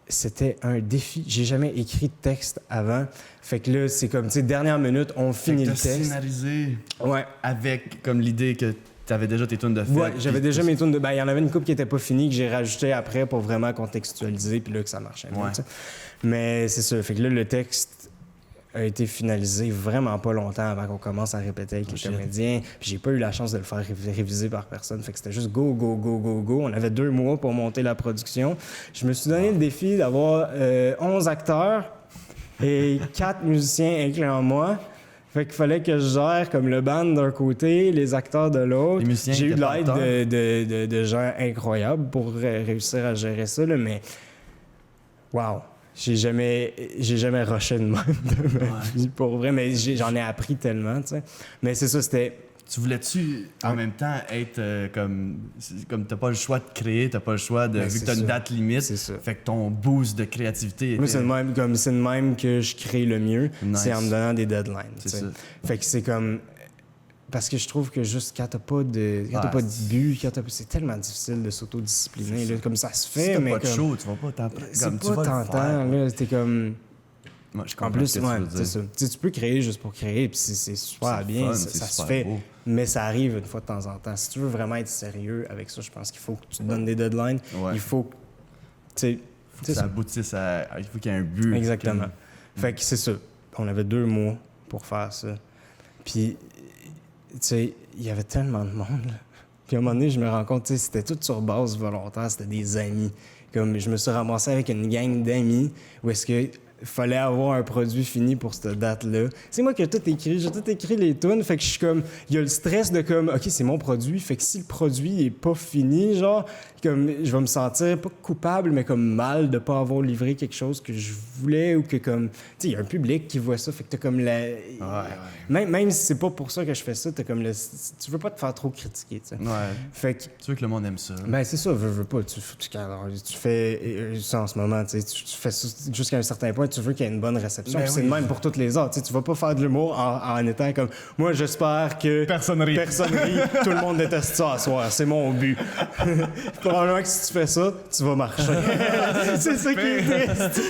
c'était un défi. J'ai jamais écrit de texte avant. Fait que là, c'est comme, tu sais, dernière minute, on finit le texte. Scénarisé. Ouais. Avec comme l'idée que t'avais déjà tes tunes de fait. Ouais, j'avais déjà mes tunes de... Ben, il y en avait une couple qui était pas finie, que j'ai rajouté après pour vraiment contextualiser, puis là, que ça marchait. Ouais. Bien, mais c'est ça. Fait que là, le texte a été finalisé vraiment pas longtemps avant qu'on commence à répéter avec les comédiens. Puis j'ai pas eu la chance de le faire réviser par personne. Fait que c'était juste go, go, go, go, go. On avait 2 mois pour monter la production. Je me suis donné le défi d'avoir 11 acteurs et 4 musiciens incluant moi. Fait qu'il fallait que je gère comme le band d'un côté, les acteurs de l'autre. J'ai eu l'aide de gens incroyables pour réussir à gérer ça, là, mais wow! J'ai jamais rushé de même de ma vie, pour vrai, mais j'en ai appris tellement, tu sais. Mais c'est ça, c'était... Tu voulais-tu, en même temps, être comme t'as pas le choix de créer, t'as pas le choix de... vu que t'as une date limite, fait que ton boost de créativité était... Moi, c'est de même que je crée le mieux, c'est en me donnant des deadlines, tu sais. Fait que c'est comme... Parce que je trouve que juste quand t'as pas de but, c'est tellement difficile de s'autodiscipliner. Là, comme ça se fait, si mais pas de show, tu vas pas t'apprendre. C'est pas tentant, là. T'es comme... Moi, je comprends ce que tu veux dire. C'est ça. Tu peux créer juste pour créer, puis c'est super bien, ça se fait. Beau. Mais ça arrive une fois de temps en temps. Si tu veux vraiment être sérieux avec ça, je pense qu'il faut que tu te donnes des deadlines. Ouais. Il faut que... ça aboutisse à... Il faut qu'il y ait un but. Exactement. Fait que c'est ça. On avait 2 mois pour faire ça. Puis... tu sais, il y avait tellement de monde, là. Puis à un moment donné, je me rends compte, tu sais, c'était tout sur base volontaire, c'était des amis. Comme je me suis ramassé avec une gang d'amis où est-ce que fallait avoir un produit fini pour cette date-là. C'est moi qui ai tout écrit, j'ai tout écrit les tunes, fait que je suis comme, il y a le stress de comme, OK, c'est mon produit, fait que si le produit est pas fini, genre, comme, je vais me sentir pas coupable, mais comme mal de pas avoir livré quelque chose que je voulais ou que comme, tu sais, il y a un public qui voit ça, fait que t'as comme la... Même si c'est pas pour ça que je fais ça, t'as comme tu veux pas te faire trop critiquer, tu sais. Ouais. Fait que... tu veux que le monde aime ça. Ben, c'est ça, veux pas. Tu fais ça en ce moment, tu sais, tu fais ça jusqu'à un certain point, tu veux qu'il y ait une bonne réception. C'est le même pour toutes les arts. Tu vas pas faire de l'humour en étant comme moi, j'espère que personne rit, tout le monde déteste ça à soir. C'est mon but. Probablement que si tu fais ça, tu vas marcher. C'est ça qui est triste.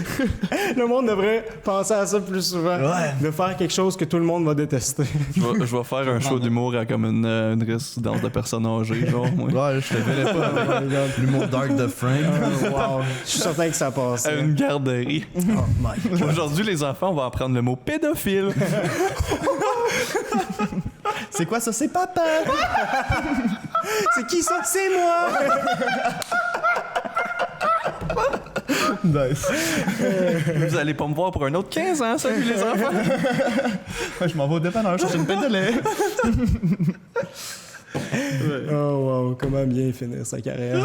Le monde devrait penser à ça plus souvent. De faire quelque chose que tout le monde va détester. Je vais faire un show d'humour à comme une résidence de personnes âgées, genre. Moi. Ouais, je te verrais pas avec l'humour dark de Frank. Wow. Je suis certain que ça passe. À une garderie. Oh my God. Aujourd'hui, les enfants, on va apprendre le mot pédophile. C'est quoi ça? C'est papa! C'est qui ça? C'est moi! Nice. Vous allez pas me voir pour un autre 15 ans, salut les enfants! Je m'en vais au dépanneur, chercher une pinte de lait. Oh wow, comment bien finir sa carrière.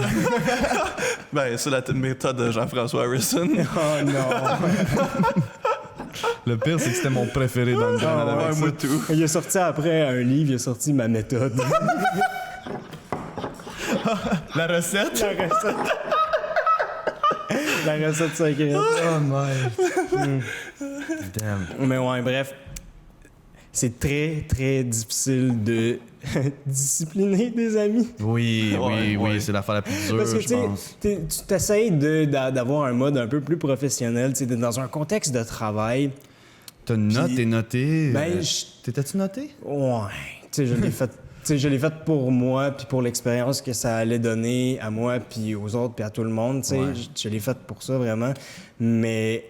Ben, c'est la méthode de Jean-François Harrison. Oh non! Le pire, c'est que c'était mon préféré dans le band. Ouais, moi tout. Il a sorti après un livre, il a sorti ma méthode. La recette? La recette. La recette secrète. Oh my. Damn. Mais ouais, bref. C'est très, très difficile de discipliner des amis. Oui, c'est l'affaire la plus dure, Parce que je pense. tu t'essayes d'avoir un mode un peu plus professionnel. T'es dans un contexte de travail. T'as une note, t'es noté. Ben, T'étais-tu noté? Ouais. Tu sais, je l'ai fait. Je l'ai fait pour moi, puis pour l'expérience que ça allait donner à moi, puis aux autres, puis à tout le monde. Tu sais, je l'ai fait pour ça, vraiment. Mais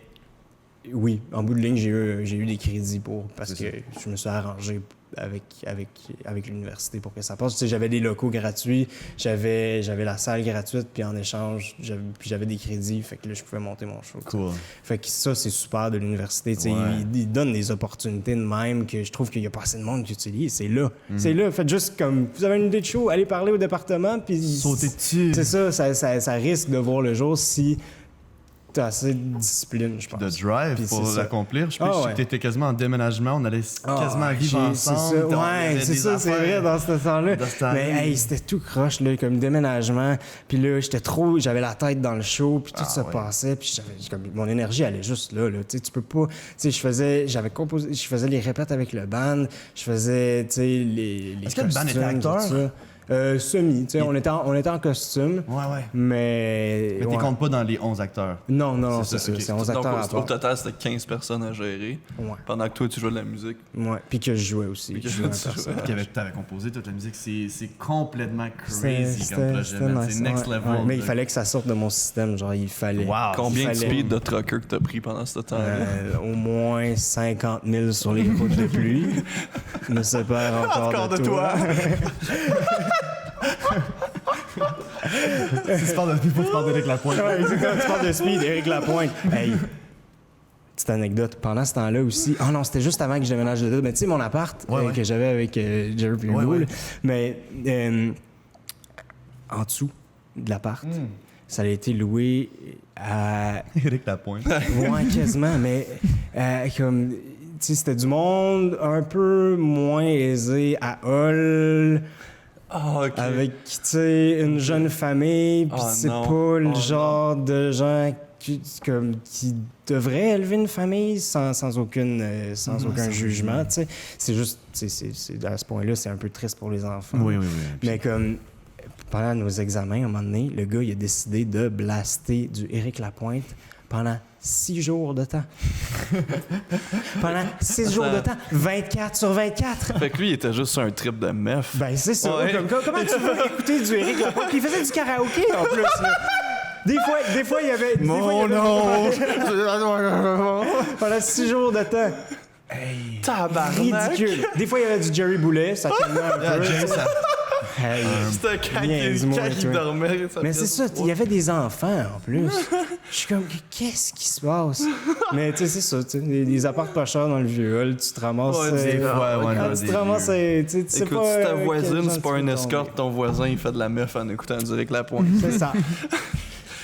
oui, en bout de ligne, j'ai eu des crédits parce que je me suis arrangé avec l'université pour que ça passe. Tu sais, j'avais des locaux gratuits, j'avais la salle gratuite, puis en échange, j'avais des crédits, fait que là, je pouvais monter mon show. Cool. Fait que ça, c'est super de l'université. Tu sais, ils donnent des opportunités de même que je trouve qu'il n'y a pas assez de monde qui utilise. C'est là. C'est là. Faites juste comme, vous avez une idée de show, allez parler au département, puis... Sautez dessus. C'est ça risque de voir le jour si... T'as assez de discipline, je pense. De drive puis pour l'accomplir. Je sais que t'étais quasiment en déménagement. On allait quasiment vivre ensemble. C'est ça, c'est vrai, dans ce temps-là. Mais hey, c'était tout croche, là, comme déménagement. Puis là, j'avais la tête dans le show, puis tout ça passait. Puis mon énergie allait juste là. Tu sais, tu peux pas... Tu sais, je faisais les répètes avec le band. Je faisais, tu sais, les Est-ce que le band était acteur? Semi, tu sais, on était en costume. Ouais. Mais t'es compte pas dans les 11 acteurs. Non, c'est ça. C'est 11 acteurs à part. Au total, c'était 15 personnes à gérer. Ouais. Pendant que toi, tu jouais de la musique. Ouais, puis que je jouais aussi. T'avais composé toute la musique. C'est complètement crazy comme projet. C'est next level. Ouais, mais il fallait que ça sorte de mon système. Genre, il fallait. Wow. Combien de speed de trucker que t'as pris pendant ce temps-là? Au moins 50 000 sur les routes de pluie. Me sépare encore de toi. Si tu parles de speed, faut que tu parles d'Éric Lapointe. Ouais, exactement, tu parles de speed, Éric Lapointe. Hey, petite anecdote. Pendant ce temps-là aussi... Oh non, c'était juste avant que je déménage de là. Mais tu sais, mon appart que j'avais avec Jerry Pugh, mais en dessous de l'appart, ça a été loué à... Éric Lapointe. Ouais, quasiment, mais comme... Tu sais, c'était du monde un peu moins aisé à Hull... Avec, tu sais, une jeune famille, puis c'est pas le genre de gens qui devraient élever une famille sans aucun jugement, tu sais. C'est juste, à ce point-là, c'est un peu triste pour les enfants. Oui. Mais comme, pendant nos examens, à un moment donné, le gars, il a décidé de blaster du Éric Lapointe pendant 6 jours de temps. Pendant 6 jours de temps. 24 sur 24. Fait que lui, il était juste sur un trip de meuf. Ben, c'est ça. Ouais. Comment tu veux écouter du Éric Lapointe? Puis il faisait du karaoké, en plus. Là. Des fois, il y avait... Mon nom! Pendant 6 jours de temps. Hey, tabarnak! Ridicule. Des fois, il y avait du Jerry Boulet. Ça calmait un peu. Hey, c'était quand il dormait. Mais c'est ça, il y avait des enfants en plus. Je suis comme, qu'est-ce qui se passe? Mais tu sais, c'est ça, tu sais, des apparts pas chers dans le vieux hall, tu te ramasses. Tu te ramasses, tu sais écoute, pas. Si ta voisine, c'est pas un escorte, ton voisin, il fait de la meuf en écoutant du Éric Lapointe. C'est ça.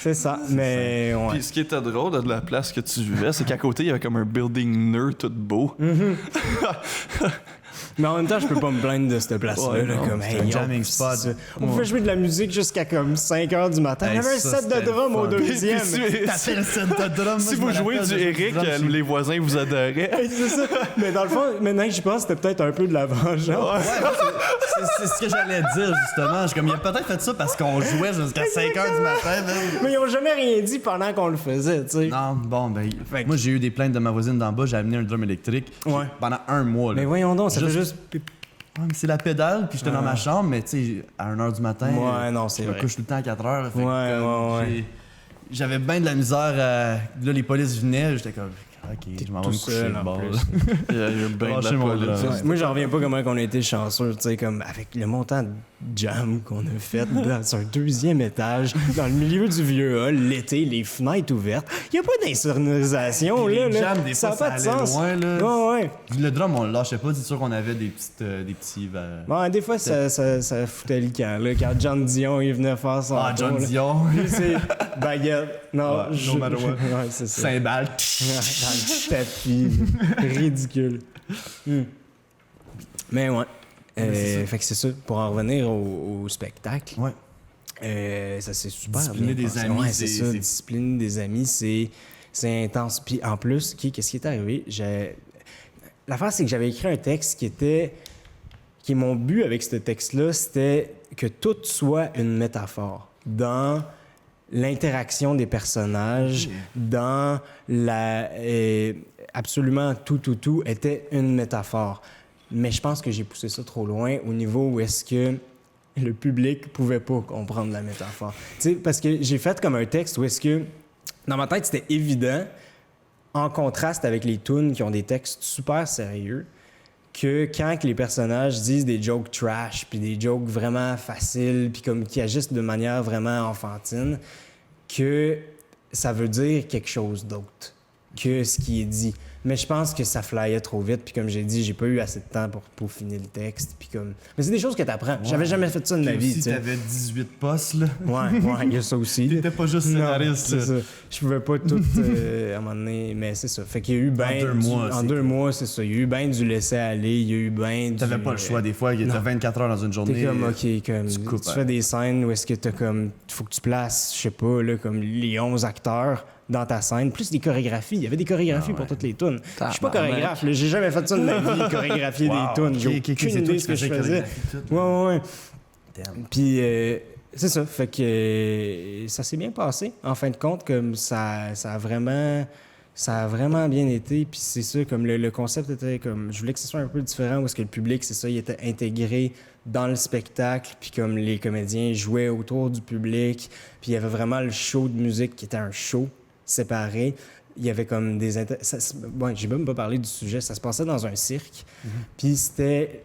C'est ça, mais ouais. Puis ce qui était drôle de la place que tu vivais, c'est qu'à côté, il y avait comme un building nerd tout beau. Mais en même temps, je peux pas me plaindre de cette place-là. Comme, hey, un jamming spot. On pouvait jouer de la musique jusqu'à comme 5 h du matin. Il y avait un set de drum au deuxième. T'appelles le set de drum. Si vous jouez du Éric, les voisins vous adoraient. C'est ça. Mais dans le fond, maintenant que j'y pense, c'était peut-être un peu de la vengeance. C'est ce que j'allais dire, justement. Il a peut-être fait ça parce qu'on jouait jusqu'à 5 h du matin. Mais ils ont jamais rien dit pendant qu'on le faisait, tu sais. Non, bon, ben... Moi, j'ai eu des plaintes de ma voisine d'en bas. J'ai amené un drum électrique pendant 1 mois. Mais voyons donc, ça fait juste... Ouais, mais c'est la pédale, puis j'étais dans ma chambre, mais tu sais, à 1 h du matin, c'est je me couche tout le temps à 4 h. Ouais. J'avais bien de la misère. Là, les polices venaient, j'étais comme, OK, je m'en vais me coucher le bord. Il y a eu bien de la police. Moi, j'en reviens pas comment on a été chanceux, tu sais, comme avec le montant jam qu'on a fait dans un 2e étage, dans le milieu du vieux hall, l'été, les fenêtres ouvertes. Il n'y a pas d'insonorisation, là. Jam, des ça n'a fois, pas de sens. Loin, là. Ouais. Le drum, on le lâchait pas. C'est sûr qu'on avait des petits... Ouais, des fois, ça foutait le camp, là. Quand John Dion, il venait faire son tour, John Dion. C'est baguette. Non, no matter what. Ouais, c'est ça. Cymbales. Dans le tapis. Ridicule. Mais ouais. Fait que c'est ça. Pour en revenir au spectacle. Ouais. Ça c'est super. Discipliner des amis. Ouais, c'est ça. Discipliner des amis, c'est intense. Puis en plus, qu'est-ce qui est arrivé? L'affaire, c'est que j'avais écrit un texte qui mon but avec ce texte-là, c'était que tout soit une métaphore dans l'interaction des personnages, dans absolument tout était une métaphore. Mais je pense que j'ai poussé ça trop loin au niveau où est-ce que le public pouvait pas comprendre la métaphore. Tu sais, parce que j'ai fait comme un texte où est-ce que, dans ma tête, c'était évident, en contraste avec les tunes qui ont des textes super sérieux, que quand les personnages disent des jokes trash, puis des jokes vraiment faciles, puis comme qui agissent de manière vraiment enfantine, que ça veut dire quelque chose d'autre que ce qui est dit. Mais je pense que ça flyait trop vite, puis comme j'ai dit, j'ai pas eu assez de temps pour finir le texte, puis comme... Mais c'est des choses que t'apprends. Ouais. J'avais jamais fait ça de ma vie, tu sais. T'avais 18 postes, là. Ouais, il y a ça aussi. T'étais pas juste scénariste. Non, c'est ça. Je pouvais pas tout à un moment donné, mais c'est ça. Fait qu'il y a eu en 2 mois, c'est ça. Il y a eu ben du laisser-aller, il y a eu ben du... T'avais pas le choix, des fois. Il y a 24 heures dans une journée. T'es comme, OK, comme, tu fais des scènes où est-ce que t'as comme... Faut que tu places, je sais pas, là, comme les 11 acteurs dans ta scène, plus des chorégraphies. Il y avait des chorégraphies pour toutes les tunes. Je suis pas chorégraphe, là. J'ai jamais fait ça de ma vie, chorégraphier des tunes. J'ai aucune idée de ce que je faisais. Ouais. Puis c'est ça. Fait que ça s'est bien passé. En fin de compte, comme ça a vraiment bien été. Puis c'est ça, comme le concept était comme... Je voulais que ce soit un peu différent, où est-ce que le public, c'est ça, il était intégré dans le spectacle, puis comme les comédiens jouaient autour du public, puis il y avait vraiment le show de musique qui était un show séparé. Il y avait comme des... j'ai même pas parlé du sujet. Ça se passait dans un cirque. Puis c'était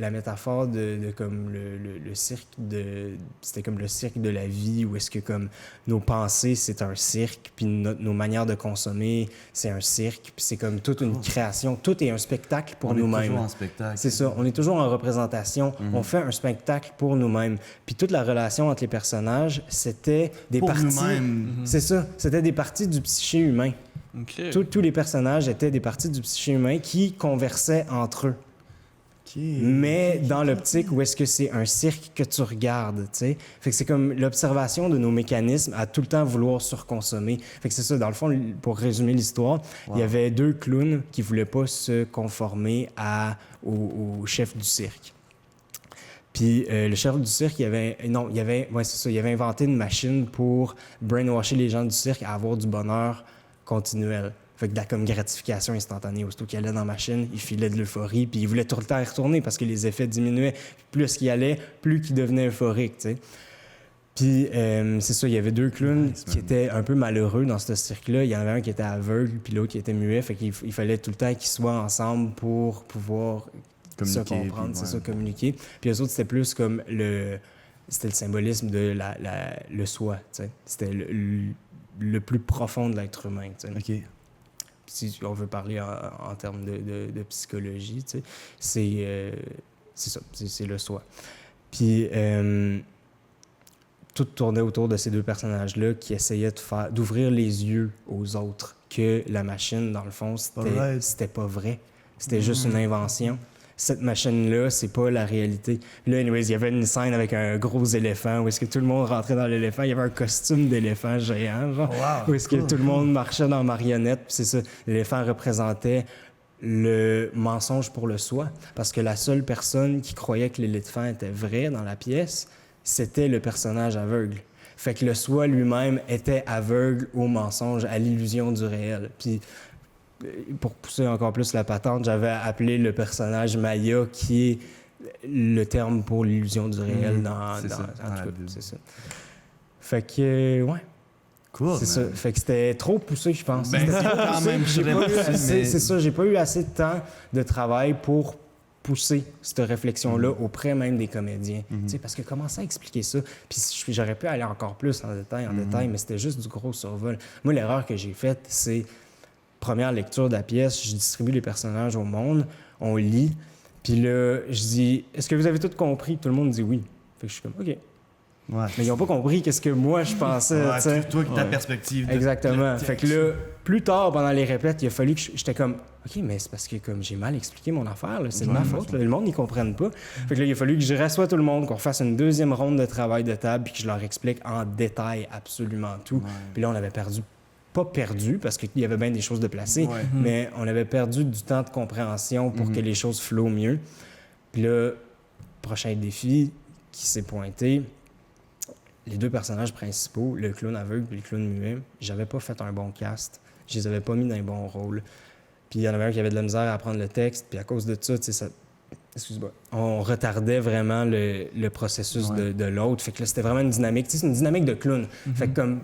la métaphore de comme le cirque de... C'était comme le cirque de la vie, où est-ce que comme nos pensées, c'est un cirque, puis nos manières de consommer, c'est un cirque, puis c'est comme toute une création. Tout est un spectacle pour nous-mêmes. On est toujours en spectacle. C'est ça. On est toujours en représentation. On fait un spectacle pour nous-mêmes. Puis toute la relation entre les personnages, c'était des parties... Pour nous-mêmes. C'est ça. C'était des parties du psyché humain. Okay. Tous les personnages étaient des parties du psyché humain qui conversaient entre eux. Mais dans l'optique où est-ce que c'est un cirque que tu regardes, tu sais. Fait que c'est comme l'observation de nos mécanismes à tout le temps vouloir surconsommer. Fait que c'est ça, dans le fond, pour résumer l'histoire, il y avait 2 clowns qui voulaient pas se conformer au chef du cirque. Puis le chef du cirque, il avait inventé une machine pour brainwasher les gens du cirque à avoir du bonheur continuel. Fait que comme gratification instantanée. Aussitôt qu'il allait dans la machine, il filait de l'euphorie, puis il voulait tout le temps y retourner parce que les effets diminuaient. Plus qu'il allait, plus qu'il devenait euphorique, tu sais. Puis c'est ça, il y avait 2 clowns qui étaient un peu malheureux dans ce cirque-là. Il y en avait un qui était aveugle, puis l'autre qui était muet. Fait qu'il fallait tout le temps qu'ils soient ensemble pour pouvoir se comprendre, c'est ça, communiquer. Puis eux autres, c'était plus comme c'était le symbolisme de le soi, tu sais. C'était le plus profond de l'être humain, tu sais. OK. Si on veut parler en termes de psychologie, tu sais, c'est ça, c'est le soi. Puis tout tournait autour de ces 2 personnages-là qui essayaient d'ouvrir les yeux aux autres, que la machine, dans le fond, c'était pas vrai. C'était juste une invention. Cette machine-là, c'est pas la réalité. Puis là, anyways, il y avait une scène avec un gros éléphant où est-ce que tout le monde rentrait dans l'éléphant. Il y avait un costume d'éléphant géant, genre, où est-ce que tout le monde marchait dans marionnette. Puis c'est ça, l'éléphant représentait le mensonge pour le soi, parce que la seule personne qui croyait que l'éléphant était vrai dans la pièce, c'était le personnage aveugle. Fait que le soi lui-même était aveugle au mensonge, à l'illusion du réel. Puis pour pousser encore plus la patente, j'avais appelé le personnage Maya, qui est le terme pour l'illusion du réel c'est ça. Fait que, ouais. Cool, c'est ça. Fait que c'était trop poussé, je pense. Ben, quand même, c'est ça, j'ai pas eu assez de temps de travail pour pousser cette réflexion-là auprès même des comédiens. Parce que commencer à expliquer ça, puis j'aurais pu aller encore plus en détail, mais c'était juste du gros survol. Moi, l'erreur que j'ai faite, c'est première lecture de la pièce, je distribue les personnages au monde, on lit, puis là, je dis « Est-ce que vous avez tout compris? » Tout le monde dit « Oui. » Fait que je suis comme « OK. » Ouais, mais ils n'ont pas compris qu'est-ce que moi je pensais. Toi, ta perspective. Exactement. Fait que là, plus tard, pendant les répètes, il a fallu que j'étais comme, OK, mais c'est parce que comme j'ai mal expliqué mon affaire, là, c'est de ma faute. Là, le monde n'y comprenne pas. Fait que là, il a fallu que je rassoie tout le monde, qu'on fasse une deuxième ronde de travail de table, puis que je leur explique en détail absolument tout. Ouais. Puis là, on avait pas perdu, parce qu'il y avait bien des choses de placer, mais on avait perdu du temps de compréhension pour que les choses flowent mieux. Puis là, prochain défi qui s'est pointé, les deux personnages principaux, le clown aveugle et le clown muet, j'avais pas fait un bon cast. Je les avais pas mis dans un bon rôle. Puis il y en avait un qui avait de la misère à apprendre le texte, puis à cause de ça, tu sais, excuse-moi, on retardait vraiment le processus de l'autre. Fait que là, c'était vraiment une dynamique. Tu sais, c'est une dynamique de clown. Fait que comme,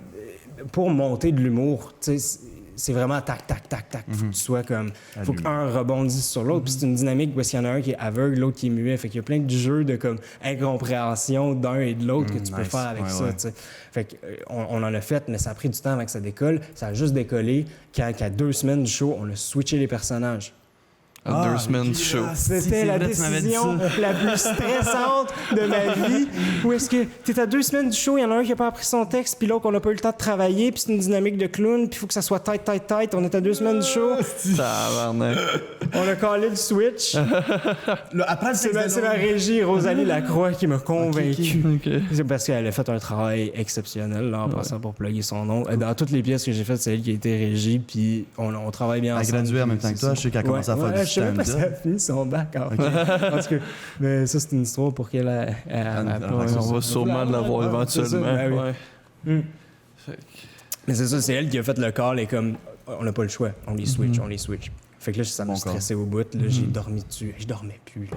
pour monter de l'humour, tu sais, c'est vraiment tac, tac, tac, tac. Faut que tu sois comme... Faut qu'un rebondisse sur l'autre. Puis c'est une dynamique où il y en a un qui est aveugle, l'autre qui est muet. Fait qu'il y a plein de jeux de comme incompréhension d'un et de l'autre que tu peux faire avec ça. T'sais. Fait qu'on en a fait, mais ça a pris du temps avant que ça décolle. Ça a juste décollé qu'à 2 semaines du show, on a switché les personnages. 2 semaines de show. C'était la décision la plus stressante de ma vie. Où est-ce que t'es à 2 semaines du show, il y en a un qui n'a pas appris son texte, puis l'autre, on n'a pas eu le temps de travailler, puis c'est une dynamique de clown, puis il faut que ça soit tight. On est à 2 semaines du show. On a collé le switch. C'est ma régie, Rosalie Lacroix, qui m'a convaincu. Okay. C'est parce qu'elle a fait un travail exceptionnel là, en passant pour plugger son nom. Dans toutes les pièces que j'ai faites, c'est elle qui a été régie, puis on travaille bien ensemble. Elle a gradué en même temps que toi, je sais qu'elle a commencé à faire du je sais même pas si elle a fini son bac. En tout cas, mais ça, c'est une histoire pour qu'elle on va sûrement l'avoir éventuellement. Mais c'est ça, c'est elle qui a fait le call et comme, on n'a pas le choix, on les switch. Fait que là, ça m'a stressé au bout. Là, j'ai dormi dessus. Je dormais plus.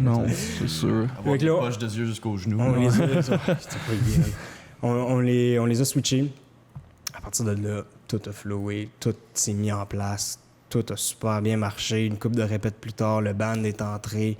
Non, c'est sûr. Avoir des poches de yeux jusqu'aux genoux. On les a switchés. À partir de là, tout a flowé, tout s'est mis en place. Tout a super bien marché. Une couple de répètes plus tard, le band est entré.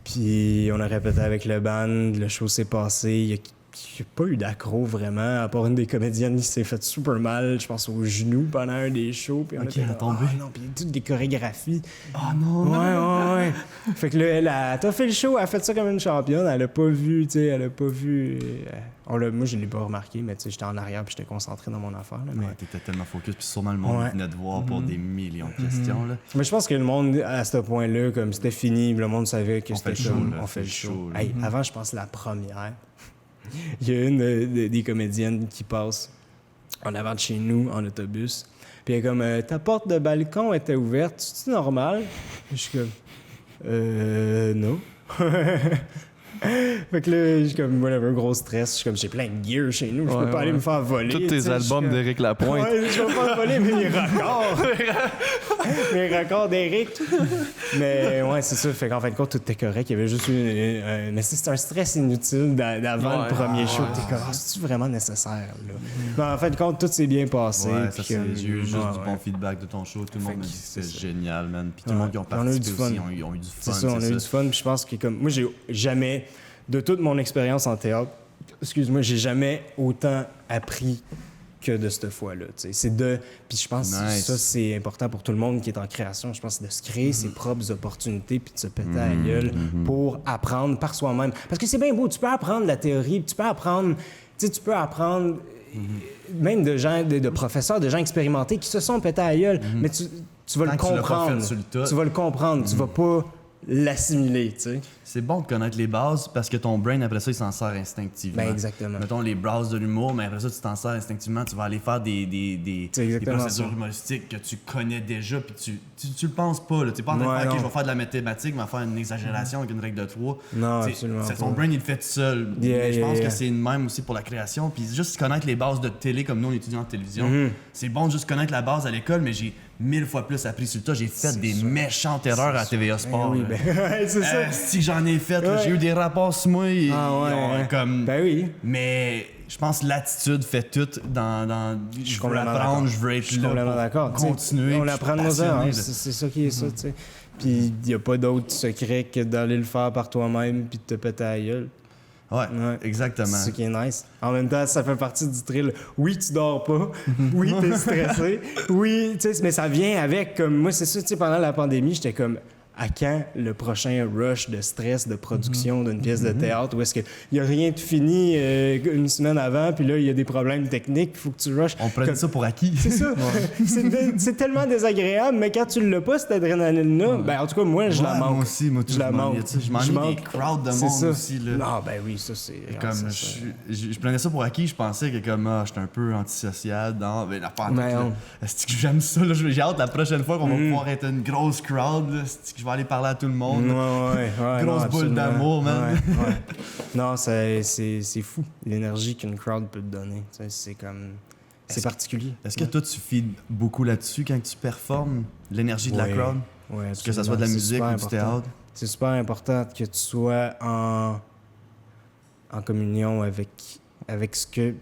Puis on a répété avec le band. Le show s'est passé. Il n'y a pas eu d'accro vraiment, à part une des comédiennes qui s'est fait super mal, je pense, au genou pendant un des shows. Puis on elle a tombé. Non, puis toutes des chorégraphies. Oh non! Ouais. Fait que là, elle a fait le show, elle a fait ça comme une championne. Elle a pas vu, tu sais, moi, je l'ai pas remarqué, mais tu sais, j'étais en arrière puis j'étais concentré dans mon affaire. Là, mais... Ouais, t'étais tellement focus, puis sûrement le monde venait te voir pour des millions de questions. Là. Mais je pense que le monde, à ce point-là, comme c'était fini, le monde savait que c'était comme... On fait le show. Hey, avant, je pense la première... Il y a une des comédiennes qui passe en avant de chez nous, en autobus. Puis elle est comme, ta porte de balcon était ouverte, c'est-tu normal? Je suis comme, non. Fait que là, j'ai comme, whatever, gros stress. Je suis comme, j'ai plein de gear chez nous, je peux pas aller me faire voler. Tous tes albums d'Éric Lapointe. Ouais, je vais pas voler mes raccords. Mes raccords d'Éric. Mais ouais, c'est ça. Fait qu'en fin de compte, tout était correct. Il y avait juste mais c'est un stress inutile d'avant le premier show. T'es comme, c'est-tu vraiment nécessaire, là? Mais en fin de compte, tout s'est bien passé. Ouais, ça c'est juste du bon feedback de ton show. Tout le monde m'a dit que c'était génial, man. Puis tout le monde qui ont participé aussi, ils ont eu du fun. C'est ça, on a eu du fun. Puis je pense que comme, moi, j'ai jamais... De toute mon expérience en théâtre, j'ai jamais autant appris que de cette fois-là. Puis je pense que ça, c'est important pour tout le monde qui est en création. Je pense que c'est de se créer ses propres opportunités puis de se péter à la gueule pour apprendre par soi-même. Parce que c'est bien beau, tu peux apprendre la théorie, tu peux apprendre... même de gens, de professeurs, de gens expérimentés qui se sont pétés à la gueule, mais tu vas le comprendre. Tu vas le comprendre, tu vas pas l'assimiler, tu sais. C'est bon de connaître les bases parce que ton brain, après ça, il s'en sert instinctivement. Ben exactement. Mettons les bases de l'humour, mais après ça, tu t'en sers instinctivement. Tu vas aller faire des procédures humoristiques que tu connais déjà, puis tu le penses pas. Tu n'es pas en train de faire, OK, je vais faire de la mathématique, je vais faire une exagération avec une règle de 3. Non, absolument pas. Ton brain, il le fait tout seul. Je pense que c'est le même aussi pour la création. Puis juste connaître les bases de télé, comme nous, on étudie en télévision, c'est bon de juste connaître la base à l'école, mais j'ai 1000 fois plus appris sur le tas. J'ai fait des méchantes erreurs à TVA Sport. C'est ça. Si j'en ai fait, j'ai eu des rapports sur moi. Comme... Ben oui. Mais je pense que l'attitude fait tout dans je veux apprendre, je veux être là. Je suis complètement d'accord. Continuer. On apprend de nos erreurs. C'est ça qui est ça, tu sais. Puis il n'y a pas d'autre secret que d'aller le faire par toi-même puis de te péter à la gueule. Ouais, exactement. C'est ce qui est nice. En même temps, ça fait partie du thrill. Oui, tu dors pas. Oui, t'es stressé. Oui, tu sais, mais ça vient avec. Comme moi, c'est ça, tu sais, pendant la pandémie, j'étais comme, à quand le prochain rush de stress de production d'une pièce de théâtre où est-ce qu'il n'y a rien de fini une semaine avant, puis là, il y a des problèmes techniques, il faut que tu rushes. On prenait ça pour acquis. C'est ça. C'est tellement désagréable, mais quand tu l'as pas, cette adrénaline-là, ben en tout cas, moi, je la manque. Moi aussi, je la manque. Je m'ennuie des crowds de monde aussi. Là. Non, ben oui, ça, c'est... Comme, je prenais ça pour acquis, je pensais que comme, j'étais un peu antisocial. Non, mais la pandémie, est-ce que j'aime ça? Là, j'ai hâte la prochaine fois qu'on va pouvoir être une grosse crowd. Là, je vais aller parler à tout le monde. Grosse boule d'amour, man. Non, c'est fou, l'énergie qu'une crowd peut te donner. C'est comme... C'est particulier. Est-ce que toi, tu fies beaucoup là-dessus quand tu performes, l'énergie de la crowd? Oui, que ça soit de la musique ou du théâtre? C'est super important que tu sois en communion avec ce que...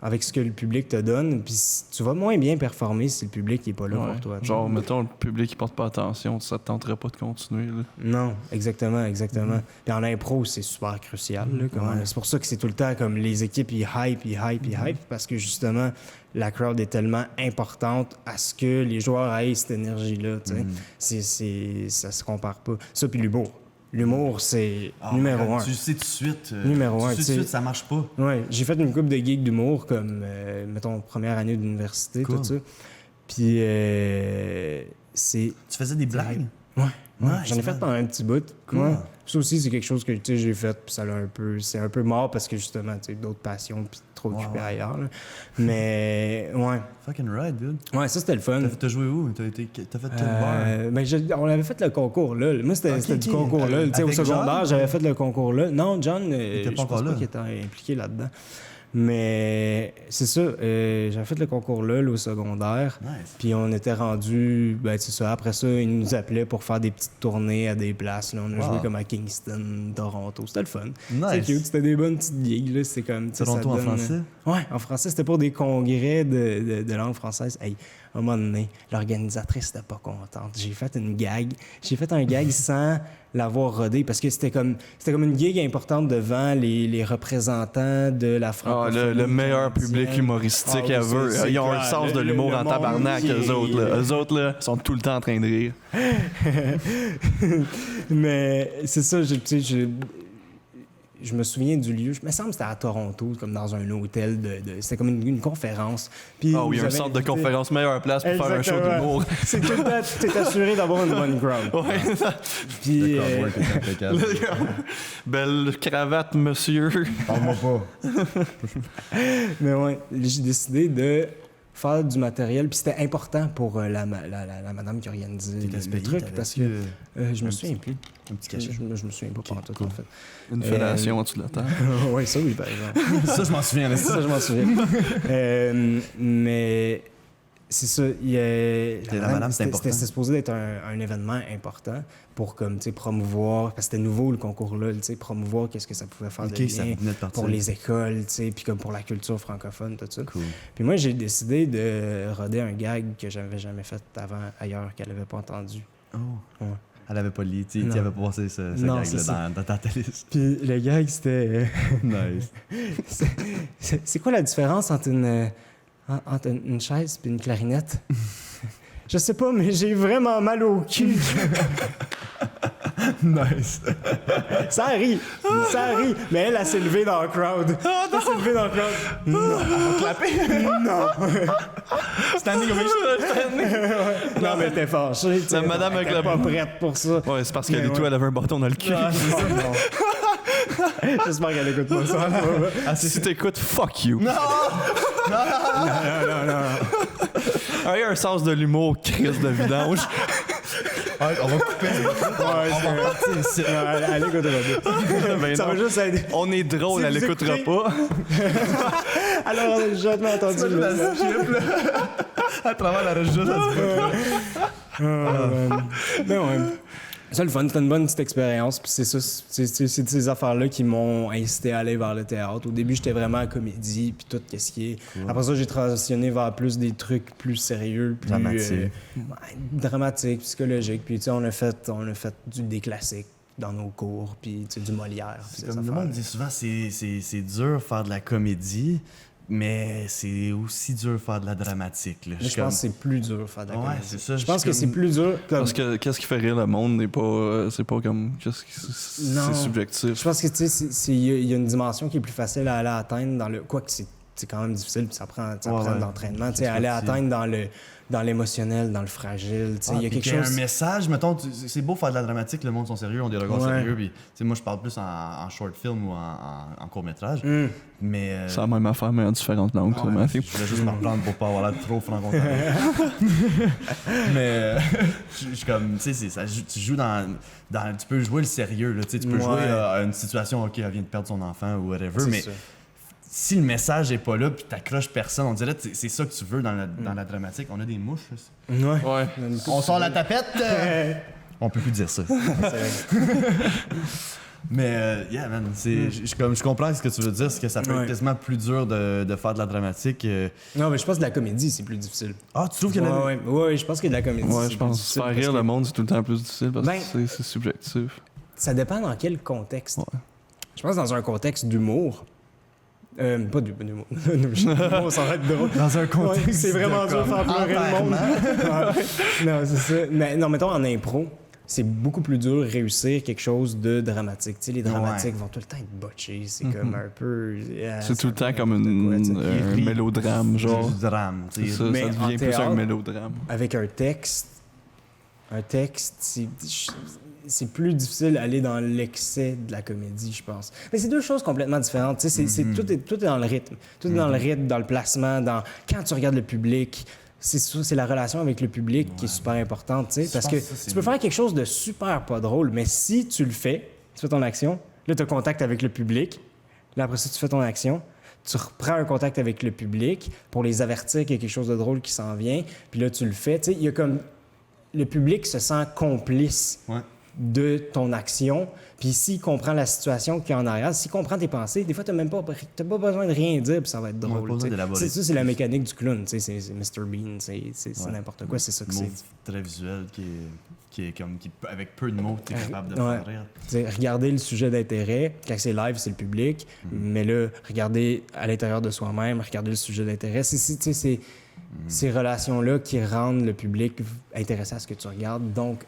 avec ce que le public te donne, puis tu vas moins bien performer si le public n'est pas là pour toi. Genre, mettons, le public qui porte pas attention, ça te tenterait pas de continuer. Là. Non, exactement. Puis en impro, c'est super crucial. Là, c'est pour ça que c'est tout le temps comme les équipes, ils hype, parce que justement, la crowd est tellement importante à ce que les joueurs aient cette énergie-là. Ça se compare pas. Ça, puis l'humour. L'humour, c'est numéro 1. Tu sais tout de suite. Numéro 1. Tu sais tout de suite, ça marche pas. Ouais, j'ai fait une couple de gigs d'humour, comme, mettons, première année d'université, tout ça. Puis, c'est... Tu faisais des blagues? Ouais. J'en ai fait pendant un petit bout. Cool. Ça aussi, c'est quelque chose que j'ai fait, puis ça l'a un peu... C'est un peu mort parce que, justement, tu sais, d'autres passions, puis trop occupé ailleurs. Là. Mais, Fucking right, dude. Ouais, ça, c'était le fun. T'as joué où? T'as fait quel bar? Ben, on avait fait le concours, là. Moi, c'était du concours, là. Tu sais, au secondaire, j'avais fait le concours, là. Non, John, je pense pas qu'il était impliqué là-dedans. Mais c'est ça, j'avais fait le concours là au secondaire. Nice. Puis on était rendu, ben c'est ça, après ça, ils nous appelaient pour faire des petites tournées à des places. Là. On a joué comme à Kingston, Toronto, c'était le fun. Nice. C'est cute, c'était des bonnes petites gigs. Là. C'est comme, Toronto en français? Ouais, en français, c'était pour des congrès de langue française. Hey, à un moment donné, l'organisatrice n'était pas contente. J'ai fait un gag sans l'avoir rodé parce que c'était comme une gig importante devant les représentants de la France. Le meilleur public humoristique ever. Ils ont un sens de l'humour en tabarnak, eux autres. Eux autres, là, sont tout le temps en train de rire. Mais c'est ça, je me souviens du lieu. Il me semble que c'était à Toronto, comme dans un hôtel. C'était comme une conférence. Puis oui, un centre de conférence, meilleure place pour faire un show d'humour. C'est tout le temps, tu es assuré d'avoir une bonne crowd. Ouais. Puis, belle cravate, monsieur. Parle-moi pas. Mais ouais, j'ai décidé de faire du matériel. Puis c'était important pour la madame qui organisait le truc. Parce que je me souviens plus. Un petit cachet. Je me souviens pas pendant tout, en fait. Une fellation en dessous de la table. Oui, ça oui, par exemple. Ça, je m'en souviens. Ça, je m'en souviens. Mais c'est ça. C'était supposé être un événement important pour comme, promouvoir, parce que c'était nouveau le concours-là, promouvoir qu'est-ce que ça pouvait faire de bien pour les écoles, puis comme pour la culture francophone, tout ça. Cool. Puis moi, j'ai décidé de roder un gag que j'avais jamais fait avant ailleurs, qu'elle avait pas entendu. Oh. Ouais. Elle avait pas lu, tu avais pas passé ce gag-là dans ta liste. Puis le gag, c'était... Nice. C'est quoi la différence entre une chaise et une clarinette? Je sais pas, mais j'ai vraiment mal au cul. Nice. Ça rit. Mais elle s'est levée dans le crowd. Non. Non. Standing ovation. Non, mais t'es fâchée. La madame avec pas prête pour ça. Ouais, c'est parce qu'elle elle avait un bâton dans le cul. J'espère qu'elle écoute pas ça. Si t'écoutes, fuck you. Non. Il y a un sens de l'humour, crise de vidange. On va couper. On va partir ici. Elle écoutera pas. Ça va juste aider. On est drôle, elle écoutera pas. Alors, j'ai jamais entendu le à travers la région, ça se peut. Mais ouais. Ça, le fun, c'était une bonne petite expérience. Puis c'est ça, c'est ces affaires-là qui m'ont incité à aller vers le théâtre. Au début, j'étais vraiment à comédie, puis tout ce qui est... Cool. Après ça, j'ai transitionné vers plus des trucs plus sérieux, plus... Dramatique, psychologique. Puis, tu sais, on a fait des classiques dans nos cours, puis du Molière. C'est comme le monde dit souvent, c'est dur faire de la comédie, mais c'est aussi dur faire de la dramatique. Là. Je pense que c'est plus dur faire de la comédie. C'est ça. Je pense que c'est plus dur. Parce que qu'est-ce qui fait rire le monde n'est pas... c'est pas comme... C'est subjectif. Je pense que, tu sais, il y a une dimension qui est plus facile à aller atteindre dans le... Quoique c'est quand même difficile, puis ça prend de l'entraînement. Tu sais, aller atteindre dans l'émotionnel, dans le fragile. Il y a quelque chose. Un message, mettons, c'est beau faire de la dramatique, le monde sont sérieux, on a des regards sérieux. Puis, moi, je parle plus en short film ou en court-métrage. Mais. C'est la même affaire, mais en différentes langues, je voulais juste m'en prendre pour pas avoir l'air trop franco-ontarien. Mais, je suis comme, tu sais, tu joues tu peux jouer le sérieux, là, tu peux jouer à une situation, OK, elle vient de perdre son enfant ou whatever, mais. Si le message est pas là puis t'accroches personne, on dirait que c'est ça que tu veux dans la dramatique. On a des mouches. Ouais. On sort la tapette. On peut plus dire ça. Mais yeah man, je comprends ce que tu veux dire, c'est que ça peut être quasiment plus dur de faire de la dramatique. Non, mais je pense que de la comédie c'est plus difficile. Ah, tu trouves qu'il y a Ouais, je pense que de la comédie. Ouais, je pense que faire rire le monde c'est tout le temps plus difficile parce que c'est subjectif. Ça dépend dans quel contexte. Ouais. Je pense que dans un contexte d'humour. Pas d'humour. Ça va être drôle. Dans un contexte. C'est vraiment dur de faire pleurer le monde. Non, c'est ça. Mais non, mettons en impro, c'est beaucoup plus dur de réussir quelque chose de dramatique. Tu sais, les dramatiques vont tout le temps être botchés. C'est comme un peu. C'est tout le temps comme un mélodrame, genre. Du drame. Ça devient plus un mélodrame. Avec un texte, c'est plus difficile d'aller dans l'excès de la comédie, je pense. Mais c'est deux choses complètement différentes. Tu sais, tout est dans le rythme. Tout est dans le rythme, dans le placement, quand tu regardes le public. C'est la relation avec le public qui est super importante, tu sais. Parce que tu peux faire quelque chose de super pas drôle, mais si tu le fais, tu fais ton action, là, tu as contact avec le public, là, après ça, tu fais ton action, tu reprends un contact avec le public pour les avertir qu'il y a quelque chose de drôle qui s'en vient, puis là, tu le fais. Tu sais, il y a comme... Le public se sent complice de ton action. Puis s'il comprend la situation qu'il y a en arrière, s'il comprend tes pensées, des fois, t'as pas besoin de rien dire, puis ça va être drôle. C'est la mécanique du clown, c'est Mr. Bean, c'est n'importe quoi, c'est ça que c'est. Très visuel qui est comme avec peu de mots, t'es capable de faire rire. T'sais, regardez le sujet d'intérêt, quand c'est live, c'est le public, mais là, regardez à l'intérieur de soi-même, regardez le sujet d'intérêt. C'est ces relations-là qui rendent le public intéressé à ce que tu regardes, donc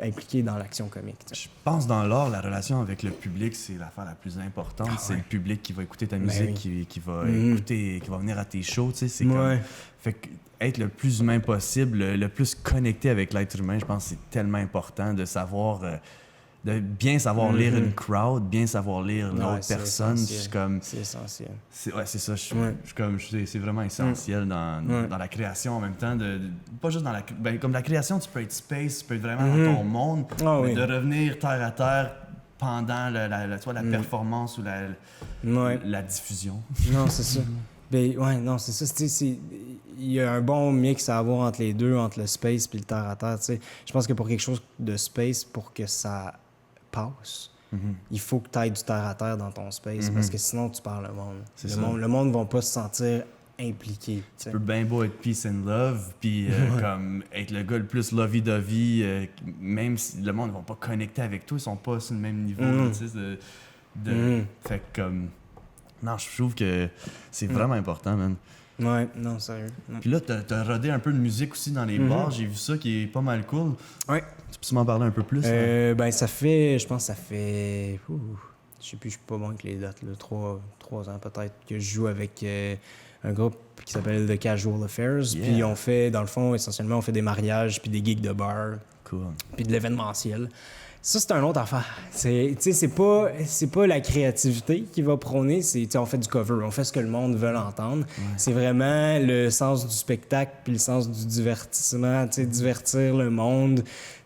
impliqué dans l'action comique. T'sais. Je pense dans l'art, la relation avec le public, c'est l'affaire la plus importante. C'est le public qui va écouter ta musique, qui va écouter, qui va venir à tes shows. C'est comme... Fait que être le plus humain possible, le plus connecté avec l'être humain, je pense que c'est tellement important de savoir... de bien savoir lire une crowd, bien savoir lire l'autre personne. C'est essentiel. C'est ça. C'est vraiment essentiel dans la création en même temps. Pas juste dans la... comme la création, tu peux être space, tu peux être vraiment dans ton monde, mais de revenir terre à terre pendant la performance ou la diffusion. Non, c'est ça. Ben, c'est ça. Il y a un bon mix à avoir entre les deux, entre le space et le terre à terre. T'sais. Je pense que pour quelque chose de space, pour que ça passe, il faut que tu ailles du terre à terre dans ton space, parce que sinon tu perds le monde. Le monde ne va pas se sentir impliqué. Tu peux bien beau être peace and love, puis comme être le gars le plus lovey-dovey, même si le monde ne va pas connecter avec toi, ils sont pas sur le même niveau. Fait que comme... Non, je trouve que c'est vraiment important, man. Ouais, non, sérieux. Puis là, t'as rodé un peu de musique aussi dans les bars. J'ai vu ça qui est pas mal cool. Ouais. Tu peux m'en parler un peu plus? Ben, ça fait... Je pense que ça fait... je sais plus, je suis pas bon avec les dates, là. 3 ans peut-être que je joue avec un groupe qui s'appelle The Casual Affairs. Puis on fait, dans le fond, essentiellement, on fait des mariages puis des gigs de bar. Cool. Puis de l'événementiel. Ça, c'est un autre affaire. C'est pas la créativité qui va prôner, on fait du cover, on fait ce que le monde veut entendre. Ouais. C'est vraiment le sens du spectacle puis le sens du divertissement, divertir le monde,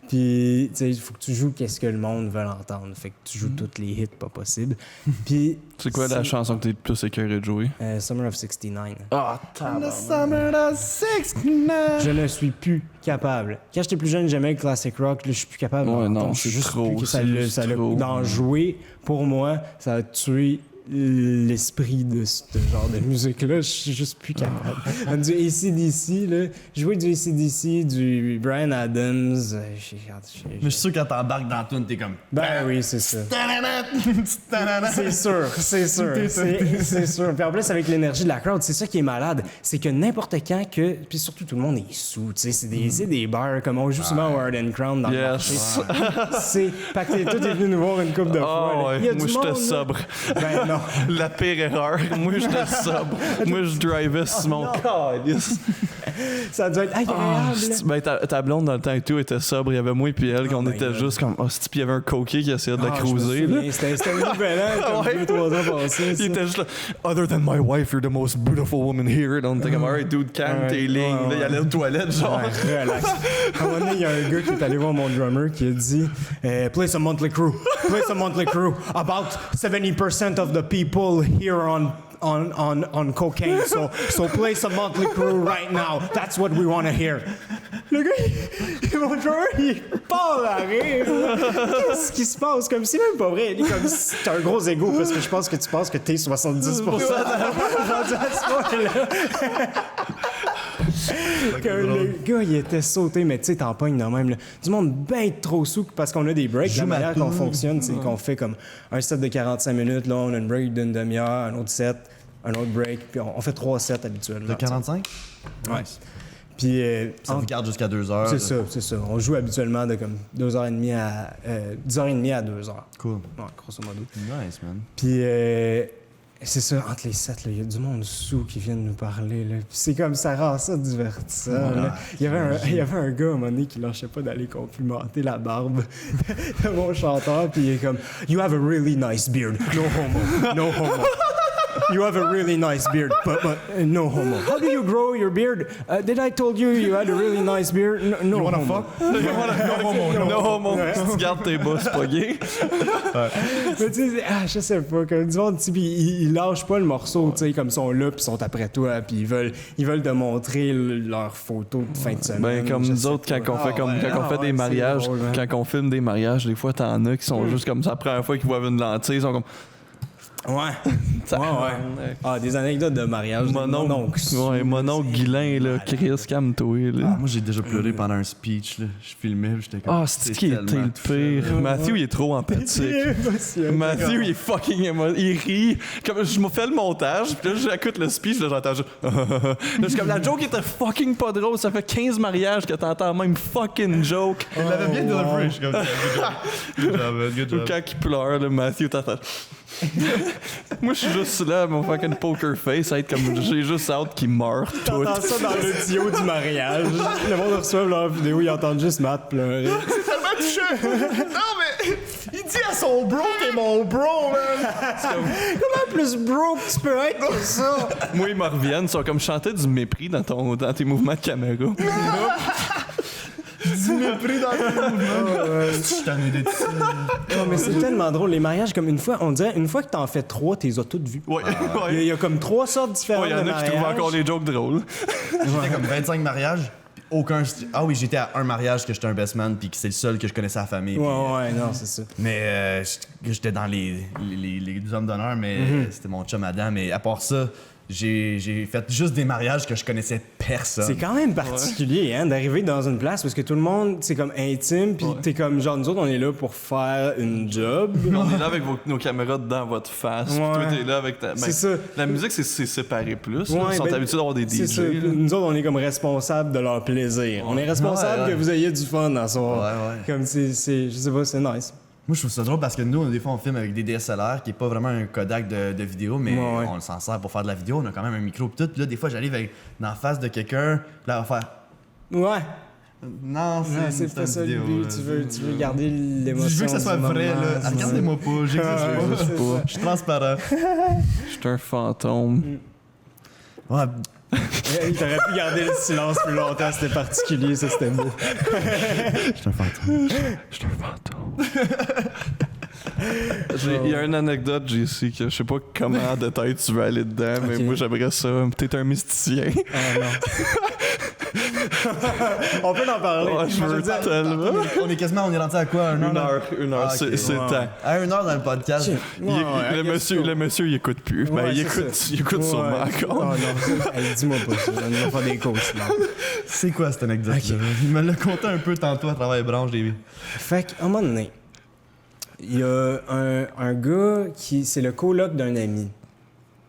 Puis, tu sais, il faut que tu joues qu'est-ce que le monde veut entendre. Fait que tu joues toutes les hits pas possible. Puis... C'est quoi la chanson que t'es le plus écœuré de jouer? Summer of 69. Ah, The Summer of 69! Je ne suis plus capable. Quand j'étais plus jeune, j'aimais le classic rock. Là, je suis plus capable. Ouais, non, c'est juste trop. D'en jouer, pour moi, ça a tué l'esprit de ce genre de musique-là. Je suis juste plus capable. Du AC/DC, là, jouer du AC/DC, du Bryan Adams, Mais je suis sûr que quand t'embarques dans la tune, t'es comme... Ben oui, c'est ça. C'est sûr. C'est sûr. Puis en plus, avec l'énergie de la crowd, c'est ça qui est malade. C'est que n'importe quand que... Puis surtout, tout le monde est sous, tu sais. C'est des bars, comme on joue souvent au Hard and Crown dans le marché. C'est... Parce que tout est venu nous voir une couple de fois. Ouais. Moi, j'étais sobre. Ben non. La pire erreur. Moi, j'étais sobre. Moi, je drivais sur mon calice. Ça doit être agréable. Ben, ta blonde, dans le temps et tout, était sobre. Il y avait moi et puis elle, qu'on était juste comme... puis il y avait un coquet qui essayait de la cruiser. C'était un nouvel an, comme 2-3 ans passés. Il était juste là... Other than my wife, you're the most beautiful woman here. On était comme, alright, dude, calme tes lignes. Là, il allait aux toilettes, genre. Ouais, relax. À un moment donné, il y a un gars qui est allé voir mon drummer qui a dit play some Motley Crue. Play some Motley Crue. About 70% of the people here on cocaine. So play some Motley Crue right now. That's what we want to hear. Le gars, mon drummer, il part à rire. Qu'est-ce qui se passe? Comme si même pas vrai. Il est comme si t'as un gros ego parce que je pense que tu penses que t'es 70%. Rendu à ce point-là. Que le gars, il était sauté, mais tu sais, t'en pognes de même. Là. Du monde bien trop sous parce qu'on a des breaks. La manière qu'on fonctionne, c'est qu'on fait comme un set de 45 minutes, là, on a une break d'une demi-heure, un autre set, un autre break, puis on fait 3 sets habituellement. De 45? Ouais. Puis, ça vous garde jusqu'à 2 heures. C'est ça. On joue habituellement de comme 2h30 à 10h30 à 2h. Cool. Ouais, grosso modo. Nice, man. Puis, c'est ça, entre les sets, il y a du monde sous qui vient nous parler. Là. Puis c'est comme ça rend ça divertissant. Là. Il y avait un gars à un moment donné qui lâchait pas d'aller complimenter la barbe de mon chanteur. Puis il est comme « You have a really nice beard. No homo. No homo. You have a really nice beard, but no homo. How do you grow your beard? Did I told you had a really nice beard? No you wanna homo. Fuck? No homo. No homo. Si tu gardes tes bas, c'est pas gay. Mais tu sais, je sais pas, comme du monde, ils lâchent pas le morceau, tu sais, comme ils sont là, puis ils sont après toi, puis ils veulent te montrer leurs photos de fin de semaine. Ben, comme nous autres, quand on fait des mariages, drôle, quand on filme des mariages, des fois, t'en as qui sont juste comme ça, la première fois qu'ils voient une lentille, ils sont comme... Ouais. Ah, des anecdotes de mariage. Mon oncle Guilain, là, Chris, calme-toi. Moi, j'ai déjà pleuré pendant un speech. Là. Je filmais, j'étais comme... c'est qui était le pire. Matthew, il est trop empathique. Matthew, il est fucking émotif. Il rit. Comme, je me fais le montage, puis là, j'écoute le speech, là, j'entends juste... là, je suis comme, la joke était fucking pas drôle. Ça fait 15 mariages que t'entends même fucking joke. Il l'avait bien delivery. Je suis comme... Good job. Quand il pleure, là, Matthew, t'entends... Moi, je suis juste là, mon fucking poker face, à être comme j'ai juste hâte qu'il meure tout. T'entends ça dans l'audio du mariage. Le monde reçoit leur vidéo, ils entendent juste Matt pleurer. C'est tellement touchant. Non, mais il dit à son bro t'es mon bro, man. Comment plus bro que tu peux être comme ça? Moi, ils me reviennent, ils sont comme chanter du mépris dans tes mouvements de caméra. Du mépris dans le mouvement. Je suis tanné d'être ici. Non, mais c'est tellement drôle. Les mariages, comme une fois, on dirait, une fois que t'en fais 3, t'es toutes vues. Ouais. Il y a comme 3 sortes différentes de mariages. Il y en a qui trouvent encore les jokes drôles. J'étais comme 25 mariages. Aucun. Ah oui, j'étais à un mariage que j'étais un best man, puis que c'est le seul que je connaissais à la famille. Ouais, non, c'est ça. Mais j'étais dans les hommes d'honneur, mais c'était mon chum Adam. Mais à part ça, j'ai fait juste des mariages que je connaissais personne. C'est quand même particulier, hein, d'arriver dans une place parce que tout le monde, c'est comme intime, puis t'es comme, genre, nous autres, on est là pour faire une job. On est là avec nos caméras dans votre face, puis toi, t'es là avec ta... c'est ça. La musique, c'est séparé plus. Ouais, ils sont habitués d'avoir des DJ. Ça. Nous autres, on est comme responsables de leur plaisir. On est responsables que vous ayez du fun dans son... Comme c'est, je sais pas, c'est nice. Moi, je trouve ça drôle parce que nous, des fois, on filme avec des DSLR qui est pas vraiment un Kodak de vidéo, mais on s'en sert pour faire de la vidéo. On a quand même un micro pis tout. Puis là, des fois, j'arrive dans la face de quelqu'un, là, on va faire... Ouais. Non, c'est pas ça le but. Tu veux garder l'émotion. Je veux que ça soit vrai, là. Regardez-moi pas, j'existe pas. Je suis transparent. Je suis un fantôme. Ouais. Il t'aurait pu garder le silence plus longtemps, c'était particulier, ça, c'était beau. Je suis un fantôme. Je suis un fantôme. Il y a une anecdote, JC, que je sais pas comment de tête tu veux aller dedans, mais moi j'aimerais ça. T'es un mysticien. Ah non. On peut en parler. Oh, je veux tellement. On est quasiment, on est rendu à quoi? Une heure. Ah, okay. C'est temps. À 1 heure dans le podcast. Le monsieur, il écoute plus. Mais il écoute sûrement encore. Oh non, dis-moi pas ça. On va faire des coachs. C'est quoi cette anecdote? Okay. Il me l'a conté un peu tantôt à travers les branches des vies. Fait qu'à un moment donné, il y a un gars qui... C'est le coloc d'un ami.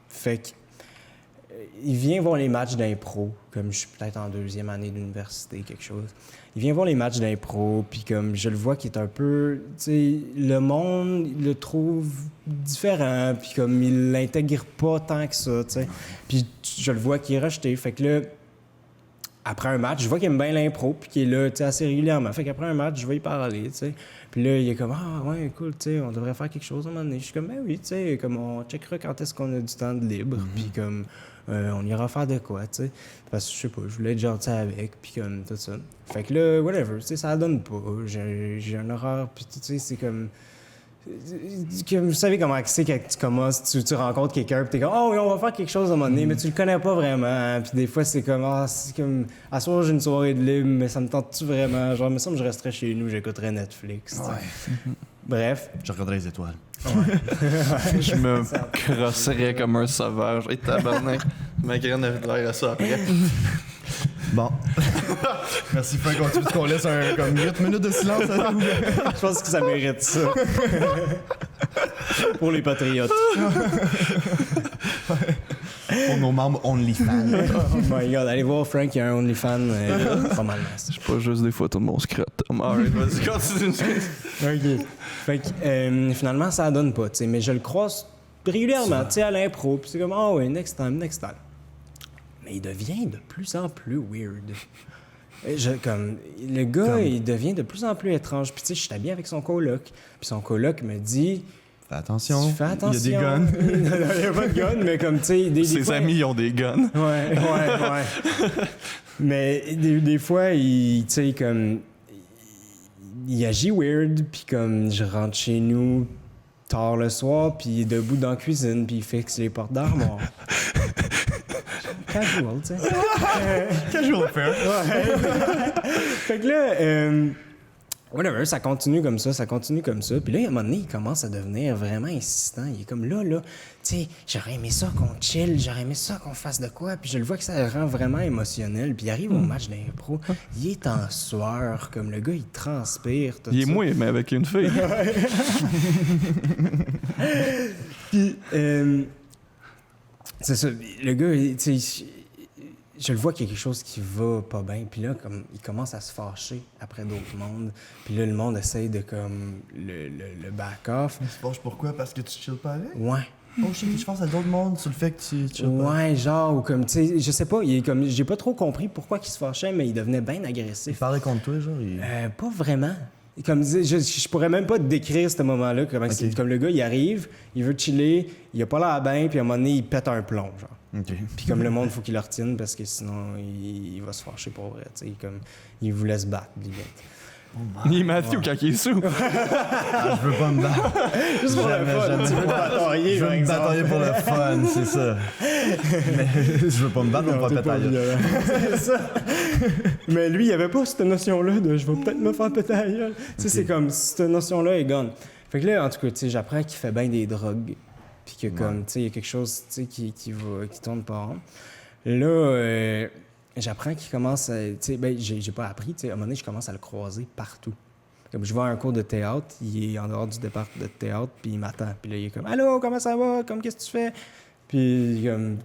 Fait que il vient voir les matchs d'impro, comme je suis peut-être en 2e année d'université, quelque chose. Il vient voir les matchs d'impro, puis comme je le vois qu'il est un peu... Tu sais, le monde il le trouve différent, puis comme il l'intègre pas tant que ça, tu sais. Puis je le vois qu'il est rejeté. Fait que là, après un match, je vois qu'il aime bien l'impro, puis qu'il est là, tu sais, assez régulièrement. Fait qu'après un match, je vais y parler, tu sais. Puis là, il est comme « Ah, ouais, cool, tu sais, on devrait faire quelque chose à un moment donné. » Je suis comme « Ben oui, tu sais, comme on checkera quand est-ce qu'on a du temps de libre, puis comme... on ira faire de quoi, tu sais. Parce que je sais pas, je voulais être gentil avec, puis comme tout ça. Fait que là, whatever, tu sais, ça donne pas. J'ai un horaire, puis tu sais, c'est comme... Vous savez comment c'est quand tu commences, tu rencontres quelqu'un, puis t'es comme « Oh, oui, on va faire quelque chose à un moment donné, mais tu le connais pas vraiment. Hein? » Puis des fois, c'est comme « Ah, c'est comme... À soir, j'ai une soirée de libre, mais ça me tente-tu vraiment? Genre, il me semble que je resterais chez nous, j'écouterais Netflix. » Ouais. Bref. Je regarderais les étoiles. Ouais. Je me crosserais comme un sauvage. Et tabarnak, ma graine avait l'air à ça après. Bon. Merci, Frank. On qu'on laisse comme 8 minutes de silence. Je pense que ça mérite ça. Pour les patriotes. Pour nos membres OnlyFans. Oh my God, allez voir Frank, il y a un OnlyFans. Pas mal. C'est pas juste des photos de mon scrotum. Alright, vas-y, continue. OK. Fait que finalement, ça donne pas, tu sais. Mais je le croise régulièrement, tu sais, à l'impro. Puis c'est comme, ah ouais, next time. Mais il devient de plus en plus weird. Le gars, il devient de plus en plus étrange. Puis tu sais, je suis bien avec son coloc. Puis son coloc me dit... Fais attention. Il y a des guns. Il n'y a pas de guns, mais comme, tu sais... Ses fois, amis ont des guns. Ouais. Mais des fois, tu sais, comme... Il agit weird, puis comme je rentre chez nous tard le soir, puis il est debout dans la cuisine, puis il fixe les portes d'armoire. Casual, tu sais. Casual affair. Ouais. Fait que là... whatever, ça continue comme ça. Puis là, à un moment donné, il commence à devenir vraiment insistant. Il est comme là, tu sais, j'aurais aimé ça qu'on chill, j'aurais aimé ça qu'on fasse de quoi. Puis je le vois que ça le rend vraiment émotionnel. Puis il arrive au match d'impro, il est en sueur, comme le gars, il transpire, tout ça. Il est mouillé, mais avec une fille. Puis, c'est ça, le gars, tu sais... Je le vois qu'il y a quelque chose qui va pas bien. Puis là, comme il commence à se fâcher après d'autres mondes. Puis là, le monde essaye de comme le back-off. Mais tu te fâches pourquoi? Parce que tu chilles pas avec? Ouais. Oh shit, je pense à d'autres mondes sur le fait que tu chilles pas. Ouais, genre, ou comme, tu sais, je sais pas, il est comme, j'ai pas trop compris pourquoi il se fâchait, mais il devenait bien agressif. Il parlait contre toi, genre? Pas vraiment. Comme, je pourrais même pas te décrire ce moment-là. Comme le gars, il arrive, il veut chiller, il a pas l'air bien, puis à un moment donné, il pète un plomb, genre. Okay. Puis comme le monde, il faut qu'il le retienne parce que sinon, il va se fâcher pour vrai. Tu sais, comme, il vous laisse battre, limite. Ni Mathieu quand il est sous. Je veux pas me battre. Juste pour le fun. Tu veux te batailler, je veux me batailler pour le fun, c'est ça. Mais je veux pas me battre, on va pas péter. C'est ça. Mais lui, il avait pas cette notion-là de « je vais peut-être me faire péter la gueule ». Tu sais, c'est comme, cette notion-là est gone. Fait que là, en tout cas, tu sais, j'apprends qu'il fait bien des drogues. Puis que comme, tu sais, il y a quelque chose, tu sais, qui tourne pas rond. Là, j'apprends qu'il commence à... Tu sais, ben, j'ai pas appris, tu sais, à un moment donné, je commence à le croiser partout. Comme je vais à un cours de théâtre, il est en dehors du départ de théâtre, puis il m'attend. Puis là, il est comme « Allô, comment ça va? Comme, qu'est-ce que tu fais? » Puis comme...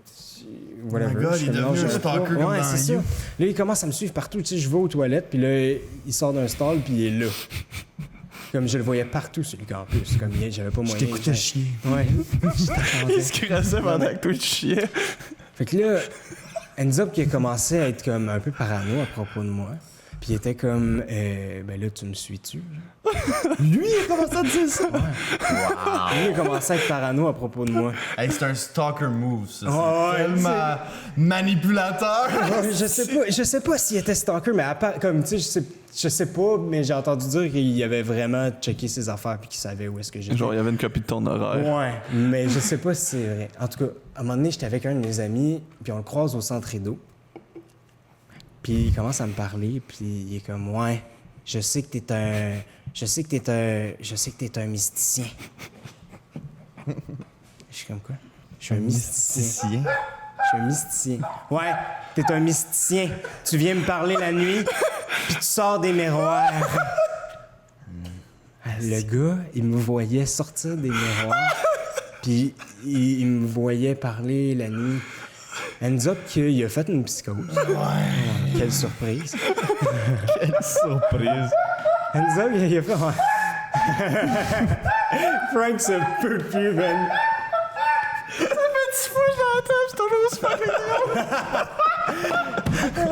Whatever. Oh my God, il est devenu un stalker comme ouais, c'est ça. Là, il commence à me suivre partout. Tu sais, je vais aux toilettes, puis là, il sort d'un stall, puis il est là. Comme je le voyais partout sur le campus. Comme j'avais pas moyen. Je t'écoutais chier. Ouais. Il se crassait pendant que toi tu chiais. Fait que là, Enzo qui a commencé à être comme un peu parano à propos de moi. Puis il était comme, ben là, tu me suis-tu? Lui, il a commencé à dire ça. Ouais. Wow. Lui, il a commencé à être parano à propos de moi. Hey, c'est un stalker move, ça. C'est tellement manipulateur. Je sais pas s'il était stalker, mais comme, tu sais, je sais pas, mais j'ai entendu dire qu'il avait vraiment checké ses affaires puis qu'il savait où est-ce que j'étais. Genre, il y avait une copie de ton horaire. Ouais, mais je sais pas si c'est vrai. En tout cas, à un moment donné, j'étais avec un de mes amis, puis on le croise au centre Edo. Puis il commence à me parler, puis il est comme, ouais, je sais que t'es un mysticien. Je suis comme quoi? Je suis un mysticien. Je suis un mysticien. Ouais, t'es un mysticien. Tu viens me parler la nuit, puis tu sors des miroirs. Le gars, il me voyait sortir des miroirs, puis il me voyait parler la nuit. Ends up qu'il a fait une psychose. Ouais. Quelle surprise. Quelle surprise. Ends up, il a fait... Frank se peut plus, man. Ça fait 10 fois que je l'entends, je suis toujours super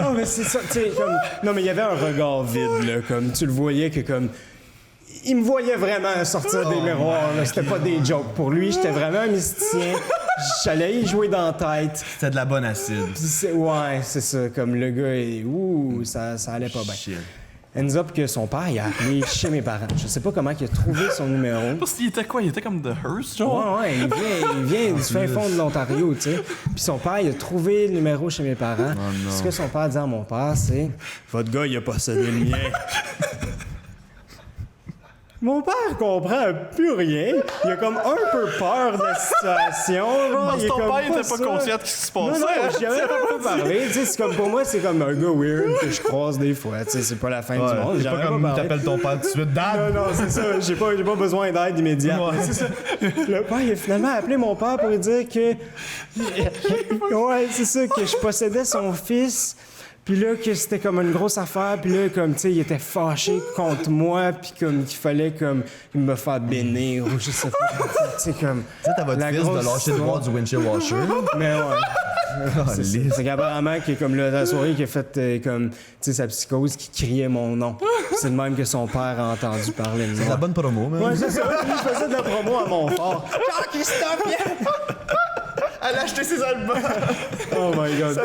Non, mais c'est ça, tu sais, comme... Non, mais il y avait un regard vide, là, comme... Tu le voyais que, comme... Il me voyait vraiment sortir des miroirs, là. C'était pas des jokes. Pour lui, j'étais vraiment un mysticien. J'allais y jouer dans la tête. C'était de la bonne acide. Ouais, c'est ça. Comme le gars, ça allait pas bien. Ends up que son père, il a appelé chez mes parents. Je sais pas comment il a trouvé son numéro. Parce qu'il était quoi? Il était comme The Hearst, genre? Ouais, il vient du fin fond de l'Ontario, tu sais. Puis son père, il a trouvé le numéro chez mes parents. Oh, ce que son père dit à mon père, c'est « Votre gars, il a possédé le mien. » Mon père comprend plus rien. Il a comme un peu peur de la situation. Parce que ton père était pas conscient de ce qui se passait. Non, j'y avais pas parlé. C'est comme, pour moi, c'est comme un gars weird que je croise des fois. C'est pas la fin du monde. C'est pas comme t'appelles ton père tout de suite. Dad! Non, c'est ça. J'ai pas besoin d'aide immédiate. Ouais. C'est ça. Le père, il a finalement appelé mon père pour lui dire que... Ouais, c'est ça, que je possédais son fils. Puis là, que c'était comme une grosse affaire. Puis là, comme, tu sais, il était fâché contre moi. Puis comme, qu'il fallait, comme, me faire bénir ou je sais pas. Tu sais, comme... Tu sais, t'as votre fils de lâcher le boire du windshield washer. Mais ouais. C'est qu'apparemment, qu'il est comme là, la soirée, qu'il a fait, comme, tu sais, sa psychose, qui criait mon nom. C'est de même que son père a entendu parler de moi. C'est de la bonne promo, man. Ouais, c'est ça. Il faisait de la promo à Montfort. Jean-Christophe, elle a acheté ses albums. Oh my God.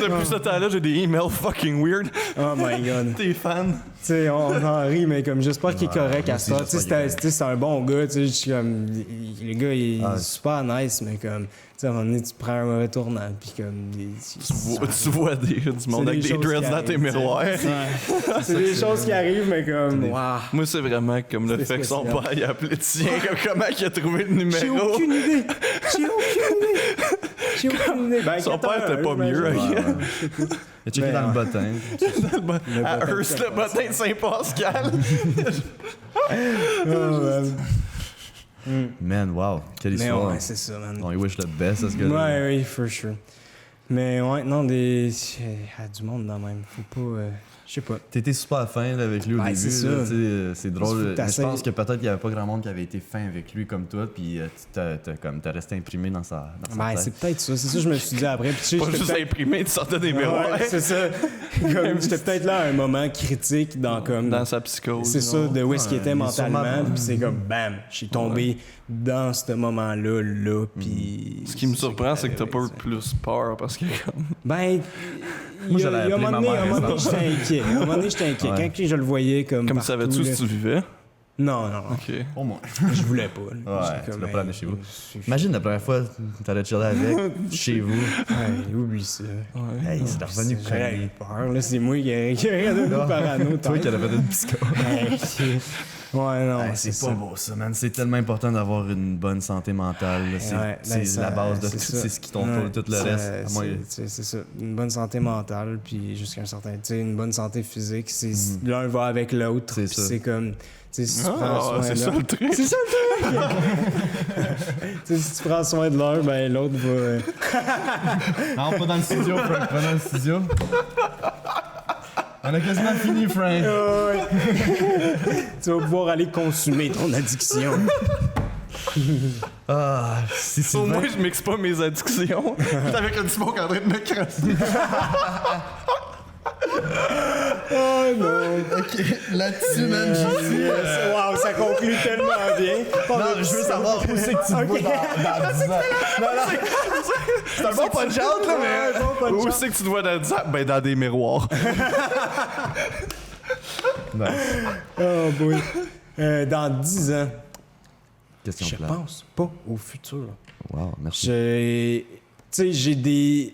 Depuis ce temps-là, j'ai des emails fucking weird. Oh my God. T'es fan. Tu sais, on en rit, mais comme j'espère qu'il est correct à ça. Tu sais, c'est un bon gars. Tu sais, comme le gars, il est super nice, mais comme, tu sais, à un moment donné, tu prends un mauvais tournant, puis comme, tu vois du monde avec des dreads dans tes miroirs. C'est des choses qui arrivent, mais comme, wow. Moi, c'est vraiment comme le fait que son père il a appelé le tien, comme comment il a trouvé le numéro. J'ai aucune idée. Ben, son père était pas mieux. Il a checké dans le bottin. À Hearst, le bottin de Saint-Pascal. Man, wow. Quelle histoire. Mais ouais, c'est ça, man. On lui wish le best à ce gars-là. Ouais, oui, for sure. Mais ouais, non, du monde dans même. Faut pas... Je sais pas. T'étais super fin là, avec lui au début. C'est drôle. Mais je pense que peut-être qu'il n'y avait pas grand monde qui avait été fin avec lui comme toi, puis t'as resté imprimé dans sa tête. C'est peut-être ça. C'est ça que je me suis dit après. Puis, pas juste imprimé, tu sortais des miroirs. Ouais, c'est ça. J'étais peut-être là à un moment critique dans sa psychose. C'est ça, de où est-ce qu'il était mentalement. Puis c'est comme, bam, je suis tombé dans ce moment-là, puis... Ce qui me surprend, c'est que t'as pas plus peur, parce que comme... Ben... Moi, j'allais appeler ma mère. À un moment donné, j'étais inquiet. Quand je le voyais comme Comme savais-tu si tu vivais? Non. OK. Au moins. Je voulais pas. Ouais, tu l'as pas amené chez vous. Imagine la première fois, t'allais chiller avec, chez vous. Ouais, oublie ça. Ouais. Hey, c'est revenu j'avais peur. Là, c'est moi qui ai regardé parano. Toi qui avais fait une psychose. Ouais, non. C'est pas beau, ça, man. C'est tellement important d'avoir une bonne santé mentale. C'est la base de tout. C'est ce qui t'entoure tout le reste. C'est ça. Une bonne santé mentale, puis jusqu'à un certain... Tu sais, une bonne santé physique. L'un va avec l'autre. C'est comme... Si tu prends soin c'est ça le truc. C'est ça le truc! Si tu prends soin de l'un, ben l'autre va... Non, pas dans le studio, Frank. Pas dans le studio. On a quasiment fini, Frank. Tu vas pouvoir aller consumer ton addiction. Au moins, je mixe pas mes addictions. T'es avec une smoke en train de me crasser. Oh non! Ok, là-dessus, man, j'ai dit. Wow, ça conclut tellement bien. Non, je veux savoir où c'est que tu te vois dans 10 ans. Non. C'est un bon punch-out, là, mais. Où c'est que tu te vois dans 10 ans? Ben, dans des miroirs. Nice. Oh boy. Dans 10 ans, Question je plate. pense pas au futur. Wow, merci. Tu sais, j'ai des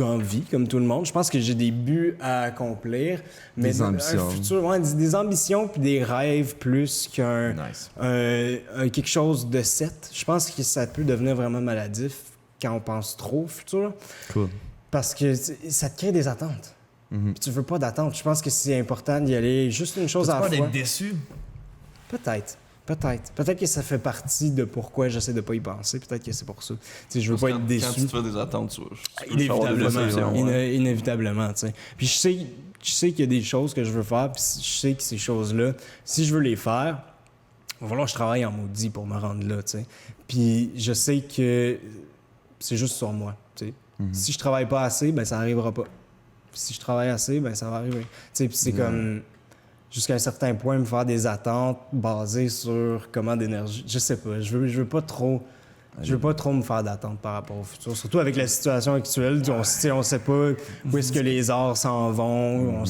envies, comme tout le monde. Je pense que j'ai des buts à accomplir. Mais Des ambitions. Un futur, ouais, des ambitions puis des rêves plus qu'un Nice. quelque chose de set. Je pense que ça peut devenir vraiment maladif quand on pense trop au futur. Cool. Parce que ça te crée des attentes. Puis tu veux pas d'attente. Je pense que c'est important d'y aller juste une chose à la Tu fois. d'être déçu? Peut-être. Peut-être que ça fait partie de pourquoi j'essaie de pas y penser. Peut-être que c'est pour ça. Tu sais, je veux pas être déçu. Quand tu te fais des attentes, tu peux Inévitablement. Inévitablement, tu sais. Puis je sais qu'il y a des choses que je veux faire, puis je sais que ces choses-là, si je veux les faire, il va falloir que je travaille en maudit pour me rendre là, tu sais. Puis je sais que c'est juste sur moi, tu sais. Si je travaille pas assez, ben ça arrivera pas. Puis si je travaille assez, ben ça va arriver. Tu sais, puis c'est comme... Jusqu'à un certain point, me faire des attentes basées sur comment d'énergie. Je sais pas. Je veux pas trop me faire d'attentes par rapport au futur. Surtout avec la situation actuelle. On sait pas où est-ce que les arts s'en vont. On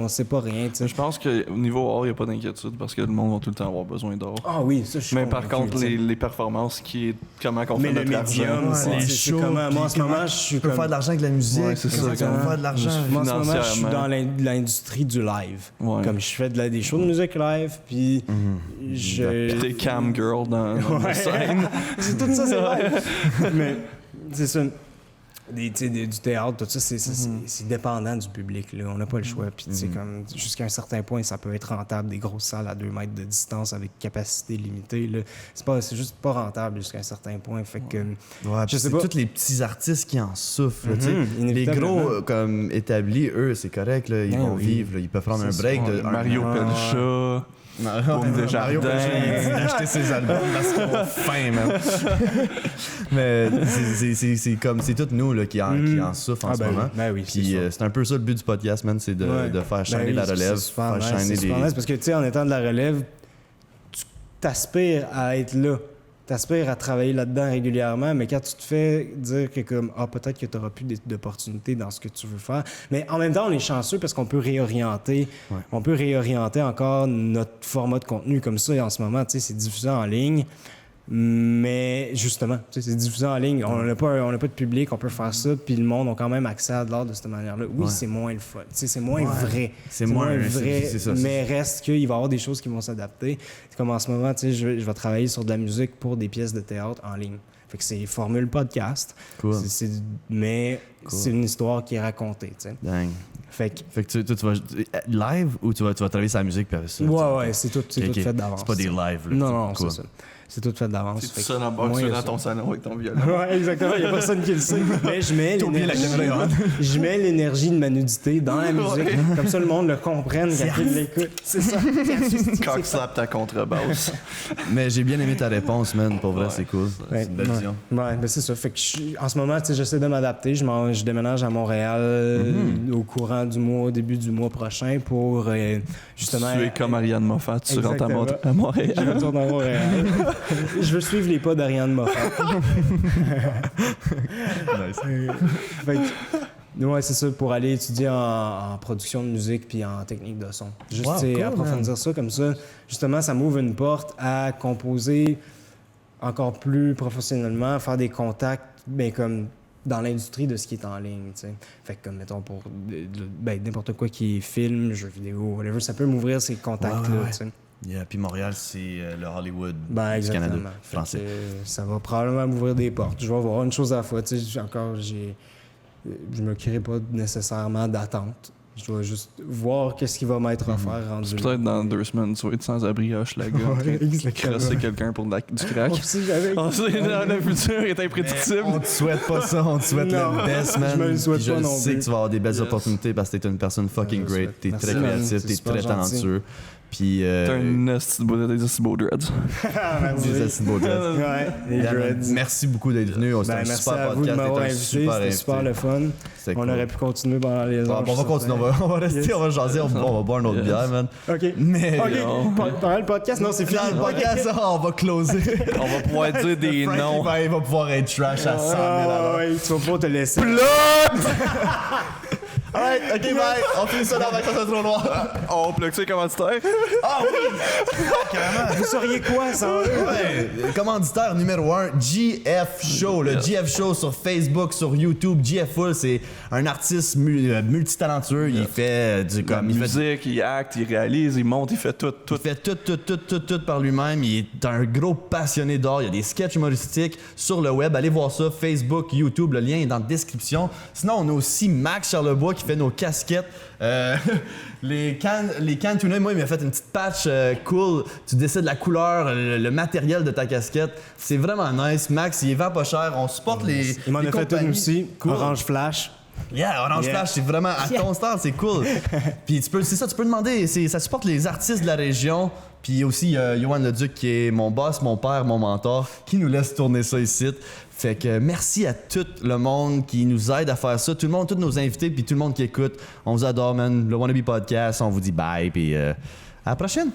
sait pas rien. T'sais. Je pense qu'au niveau art, il n'y a pas d'inquiétude parce que le monde va tout le temps avoir besoin d'art. Ah oui, ça je suis Mais par convaincu, contre, les performances, comment on fait notre médium, argent. c'est shows, comment. Moi, en ce moment, je suis Tu peux comme... faire de l'argent avec la musique. Ouais, c'est ça, Tu peux faire de l'argent. Moi, en ce moment, je suis dans financièrement. l'industrie du live. Ouais. Comme je fais des shows de musique live, puis je... T'es cam girl dans la scène. C'est tout ça, c'est vrai. Mais c'est ça. Du théâtre, tout ça, c'est dépendant du public. Là. On n'a pas le choix. Puis, comme jusqu'à un certain point, ça peut être rentable. Des grosses salles à 2 mètres de distance avec capacité limitée. Là. C'est juste pas rentable jusqu'à un certain point. Fait que, je sais pas. Tous les petits artistes qui en souffrent. Là, les gros, comme établis, eux, c'est correct. Là, ils vont vivre. Là, ils peuvent prendre un break de Mario Pelcha. Boum de Jardin, il a acheté ses albums parce qu'ils ont faim, man. Mais c'est comme, c'est tous nous là, qui en souffrent en ce moment. Ben oui, puis c'est un peu ça le but du podcast, man, c'est de faire shiner la relève, faire shiner les... Parce que, tu sais, en étant de la relève, tu t'aspires à être là. T'aspires à travailler là-dedans régulièrement, mais quand tu te fais dire que comme peut-être que tu n'auras plus d'opportunités dans ce que tu veux faire, mais en même temps, on est chanceux parce qu'on peut réorienter. Ouais. On peut réorienter encore notre format de contenu comme ça. Et en ce moment, tu sais, c'est diffusé en ligne. Mais justement, tu sais, c'est diffusé en ligne. On n'a pas de public, on peut faire ça, puis le monde a quand même accès à de l'art de cette manière-là. Oui, c'est moins le fun. Tu sais, c'est moins vrai. C'est moins vrai, c'est ça, mais reste qu'il va y avoir des choses qui vont s'adapter. Comme en ce moment, tu sais, je vais travailler sur de la musique pour des pièces de théâtre en ligne. Fait que c'est formule podcast. Cool. Mais c'est une histoire qui est racontée, tu sais. Dingue. Fait que tu vas live ou tu vas travailler sur la musique puis avec ça? Ouais, c'est tout fait d'avance. C'est pas des lives, là. Non, c'est ça. C'est tout fait d'avance. C'est tout seul en bas, dans ton salon avec ton violon. Ouais, exactement. Il n'y a personne qui le sait. Mais je mets l'énergie de ma nudité dans la musique. Comme ça, le monde le comprenne quand il l'écoute. C'est ça. Cock slap ta contrebasse. Mais j'ai bien aimé ta réponse, man. Pour vrai, c'est cool. C'est une belle vision. Ouais, ben c'est ça. Fait que en ce moment, j'essaie de m'adapter. Je déménage à Montréal au début du mois prochain pour justement... Tu es comme Ariane Moffat, tu rentres à Montréal. Je retourne à Montréal. Je veux suivre les pas d'Ariane Moffat. Ouais, c'est ça, pour aller étudier en production de musique puis en technique de son. Juste approfondir ça comme ça. Justement, ça m'ouvre une porte à composer encore plus professionnellement, faire des contacts, ben, comme dans l'industrie de ce qui est en ligne, tu sais. Fait que, comme, mettons, pour n'importe quoi qui est film, jeux vidéo, whatever, ça peut m'ouvrir ces contacts-là, tu sais. Yeah, puis Montréal, c'est le Hollywood du exactement. Canada français. Ça va probablement m'ouvrir des portes. Je vais voir une chose à la fois. Tu sais, je me crée pas nécessairement d'attente. Je dois juste voir qu'est-ce qui va m'être offert rendu là. Peut-être dans 2 semaines, tu vas être sans abri à Hochelaga, crasser quelqu'un pour du crack. On sait, dans le futur est imprédictible. On te souhaite pas ça, on te souhaite le best, man. Je me le souhaite pas non plus. Je sais que tu vas avoir des belles opportunités parce que t'es une personne fucking great, t'es très créatif, t'es très talentueux. Puis. T'as un esti de beau dreads. Des esti de beaux dreads. Ouais, les dreads. Merci beaucoup d'être venu. C'était un merci super à vous de podcast. m'avoir invité. C'était super le fun. On aurait pu continuer pendant les heures. On va continuer. On va rester, on va jaser, on va boire une autre bière, man. OK. Mais. Pendant le podcast, non, c'est fini. Dans le podcast, on va closer. On va pouvoir dire des noms. Il va pouvoir être trash à 100 000 $. Oui, tu vas pouvoir te laisser. Alright, ok, bye. On finit ça dans la classe trop noir. On plug ça commanditaire. Ah oui! Carrément. Vous sauriez quoi, ça? Ouais, commanditaire numéro 1, GF Show. Le GF Show sur Facebook, sur YouTube. GF Full, c'est un artiste multitalentueux. Il fait du comme. Il musique, il acte, il réalise, il monte, il fait tout. Il fait tout par lui-même. Il est un gros passionné d'art. Il y a des sketchs humoristiques sur le web. Allez voir ça. Facebook, YouTube, le lien est dans la description. Sinon, on a aussi Max Charlebois qui fait nos casquettes. Les cannes tout moi, il m'a fait une petite patch cool. Tu décides la couleur, le matériel de ta casquette. C'est vraiment nice. Max, il vend pas cher. On supporte les. Il m'en a fait une aussi. Cool. Orange Flash. Yeah, Orange Flash, c'est vraiment à ton style, c'est cool. Puis tu peux demander, ça supporte les artistes de la région. Puis aussi, Yoann Leduc, qui est mon boss, mon père, mon mentor, qui nous laisse tourner ça ici. Fait que merci à tout le monde qui nous aide à faire ça. Tout le monde, tous nos invités, puis tout le monde qui écoute. On vous adore, man. Le Wannabe Podcast, on vous dit bye, puis à la prochaine.